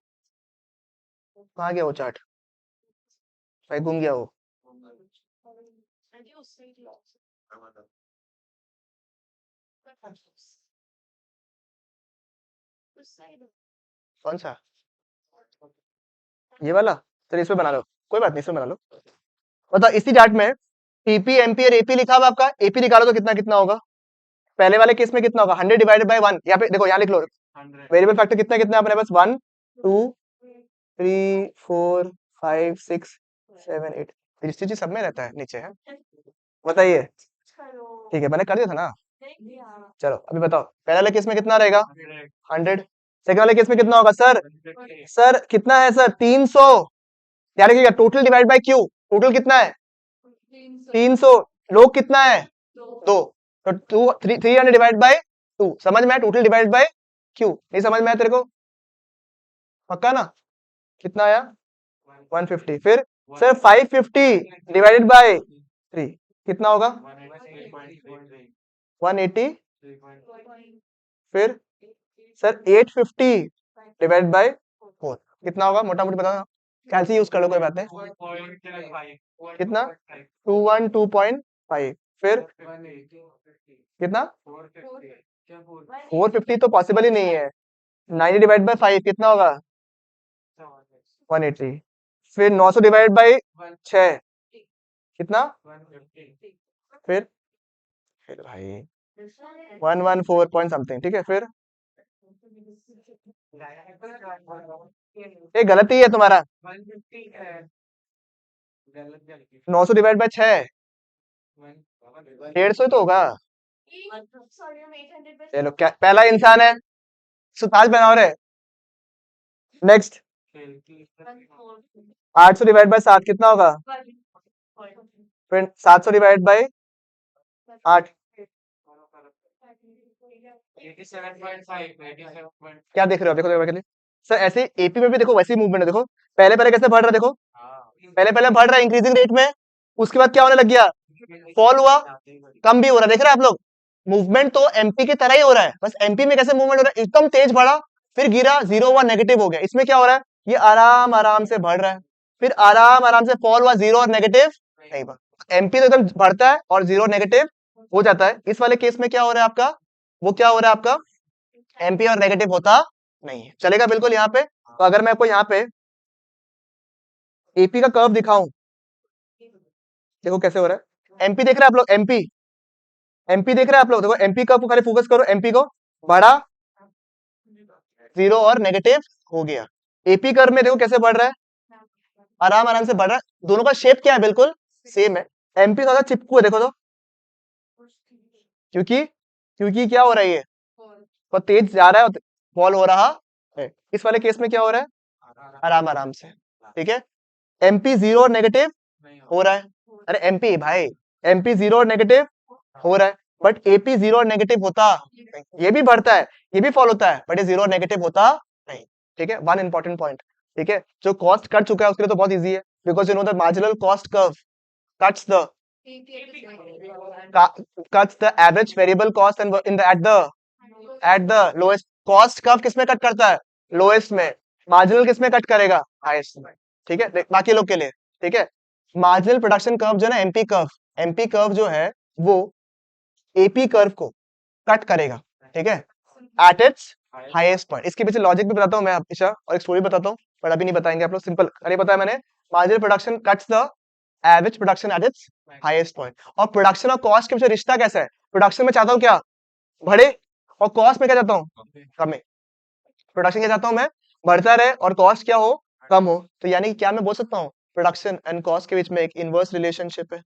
कहाँ गया वो चार्ट, भाई घूम गया वो, कौन सा, ये वाला, चलिए इसमें बना लो, कोई बात नहीं इसमें बना लो। बताओ इसी चार्ट में टीपी एमपी और एपी लिखा हुआ है आपका, एपी निकालो तो कितना कितना होगा, पहले वाले केस में कितना होगा 100 डिवाइडेड बाय 1, यहाँ पे देखो यहाँ लिख लो, वेरिएबल फैक्टर कितना कितना है अपने पास, 1 2 3 4 5 6 7 8, जी सब में रहता है नीचे है, बताइए, ठीक है मैंने कर दिया था ना। चलो अभी बताओ पहले वाले केस में कितना रहेगा 100, सेकंड वाले केस में कितना होगा सर, सर कितना है सर 300, याद रखिएगा total divide by Q, total कितना है 300, लोग कितना है 2, तो 300 डिवाइड बाय 2, समझ में आया, टोटल डिवाइड बाय क्यू, नहीं समझ में आया तेरे को, पक्का ना, कितना आया 150, फिर सर 550 डिवाइडेड बाय 3 कितना होगा 180, फिर सर 850 डिवाइड बाय 4 कितना होगा, मोटा मोटी बताओ, कैलसी यूज कर लो कोई बात नहीं, कितना 212.5, फिर कितना 450 तो पॉसिबल ही नहीं है, 90 डिवाइड बाय 5 कितना होगा 180, फिर 900 डिवाइड बाय 6 कितना, फिर भाई 114 पॉइंट समथिंग, ठीक है, फिर ये गलती है तुम्हारा, 900 डिवाइड बाय 6 150 ही तो होगा, चलो क्या पहला इंसान है सुताज बनाओ रे, नेक्स्ट 800 डिवाइड बाय 7 कितना होगा, फिर 700 डिवाइड बाय 8 क्या देख रहे हो, देखो देखो सर ऐसे एपी में भी देखो वैसी मूवमेंट है, देखो पहले पहले कैसे बढ़ रहा है, देखो पहले पहले बढ़ रहा है इंक्रीजिंग रेट में, उसके बाद क्या होने लग गया, फॉल हुआ, कम भी हो रहा है, देख रहे हैं आप लोग, मूवमेंट तो एमपी की तरह ही हो रहा है, बस एमपी में कैसे मूवमेंट हो रहा है, एकदम तेज बढ़ा फिर गिरा 0 1 नेगेटिव हो गया, इसमें क्या हो रहा है, ये आराम आराम से बढ़ रहा है, फिर आराम आराम से फॉल हुआ 0 और नेगेटिव नहीं बढ़ा, एमपी तो एकदम बढ़ता है और 0 नेगेटिव हो जाता है, इस वाले केस में क्या हो रहा है आपका, वो क्या हो रहा है आपका, एमपी और नेगेटिव होता नहीं है, चलेगा बिल्कुल यहाँ पे। तो अगर मैं आपको यहाँ पे एपी का कर्व दिखाऊं, देखो कैसे हो रहा है, एमपी देख रहे हैं आप लोग, एमपी एमपी देख रहे हैं आप लोग, देखो एमपी कर्व को खाली फोकस करो, एमपी को बढ़ा 0 और नेगेटिव हो गया, एपी कर्व में देखो कैसे बढ़ रहा है, आराम आराम से बढ़ रहा है, दोनों का शेप क्या है बिल्कुल सेम है, एमपी ज्यादा चिपकू है देखो तो, क्योंकि क्योंकि क्या हो रहा है, ये और तेज जा रहा है और फॉल हो रहा है, इस वाले केस में क्या हो रहा है आराम आराम से, ठीक है, एमपी 0 और नेगेटिव हो रहा है, अरे एमपी भाई एमपी 0 और नेगेटिव हो रहा है, बट एपी 0 और नेगेटिव होता नहीं, ये भी बढ़ता है ये भी फॉल होता है, बट ये 0 और नेगेटिव होता नहीं, ठीक है, वन इंपॉर्टेंट पॉइंट, ठीक है, जो कॉस्ट कट चुका है उसके लिए तो बहुत इजी है, because you know the marginal cost curve cuts the cuts the average variable cost and in the at the lowest cost curve किसमें कट करता है, लोएस्ट में, मार्जिनल किसमें कट करेगा, हाईएस्ट में, ठीक है, बाकी लोग के लिए, ठीक है, मार्जिनल प्रोडक्शन कर्व जो है ना, एमपी कर्व जो है वो एपी कर्व को कट करेगा, ठीक है, एट इट्स हाईएस्ट पॉइंट, इसके पीछे लॉजिक भी बताता हूँ मैं हमेशा, और एक स्टोरी बताता हूँ, पर अभी नहीं बताएंगे आप लोग, सिंपल अरे बताया मैंने, marginal production cuts the average production at its highest point, और प्रोडक्शन और कॉस्ट के बीच रिश्ता कैसा है, प्रोडक्शन में चाहता हूँ क्या बढ़े, और कॉस्ट में क्या चाहता हूँ कमे, प्रोडक्शन क्या चाहता हूँ मैं बढ़ता रहे और कॉस्ट क्या हो कम हो, तो यानी कि क्या मैं बोल सकता हूँ प्रोडक्शन एंड कॉस्ट के बीच में एक इनवर्स रिलेशनशिप है।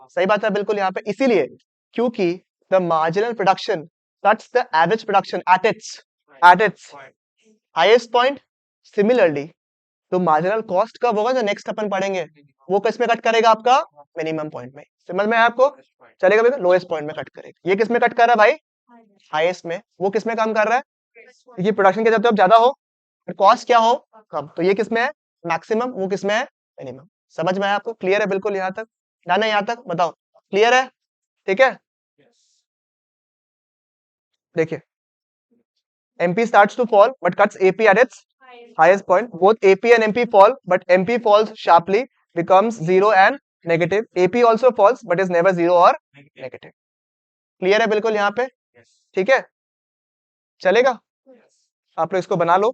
सही बात है बिल्कुल यहाँ पे, इसीलिए क्योंकि the marginal production cuts the average production at its highest point. Similarly तो मार्जिनल कॉस्ट कब होगा जो नेक्स्ट अपन पढ़ेंगे, वो किस में कट करेगा, आपका मिनिमम पॉइंट में। समझ में आया आपको? चलेगा भैया, लोएस्ट पॉइंट में कट करेगा। ये किस में कट कर रहा है भाई? हाईएस्ट में। वो किस में काम कर रहा है? ये प्रोडक्शन के जब ज्यादा हो, कॉस्ट क्या हो कम, तो ये किस में है? मैक्सिमम। वो किस में है? मिनिमम। समझ में आया आपको? क्लियर है बिल्कुल यहाँ तक? डन है यहाँ तक? बताओ क्लियर है? ठीक है, देखिए MP starts to fall but cuts AP at its highest point. Both AP and MP fall, but MP falls sharply, becomes zero and negative. AP also falls but is never zero or negative. Clear है बिल्कुल यहाँ पे? ठीक है, चलेगा? आप लोग इसको बना लो।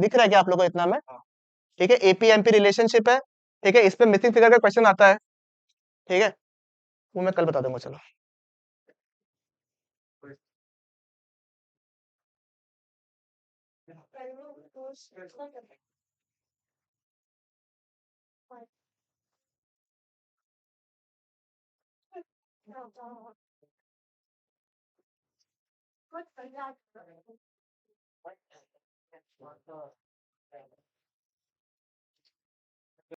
दिख रहा है क्या आप लोगों को इतना में? ठीक है, AP MP रिलेशनशिप है। ठीक है, इस पे मिसिंग फिगर का क्वेश्चन आता है। ठीक है, वो मैं कल बता दूंगा। चलो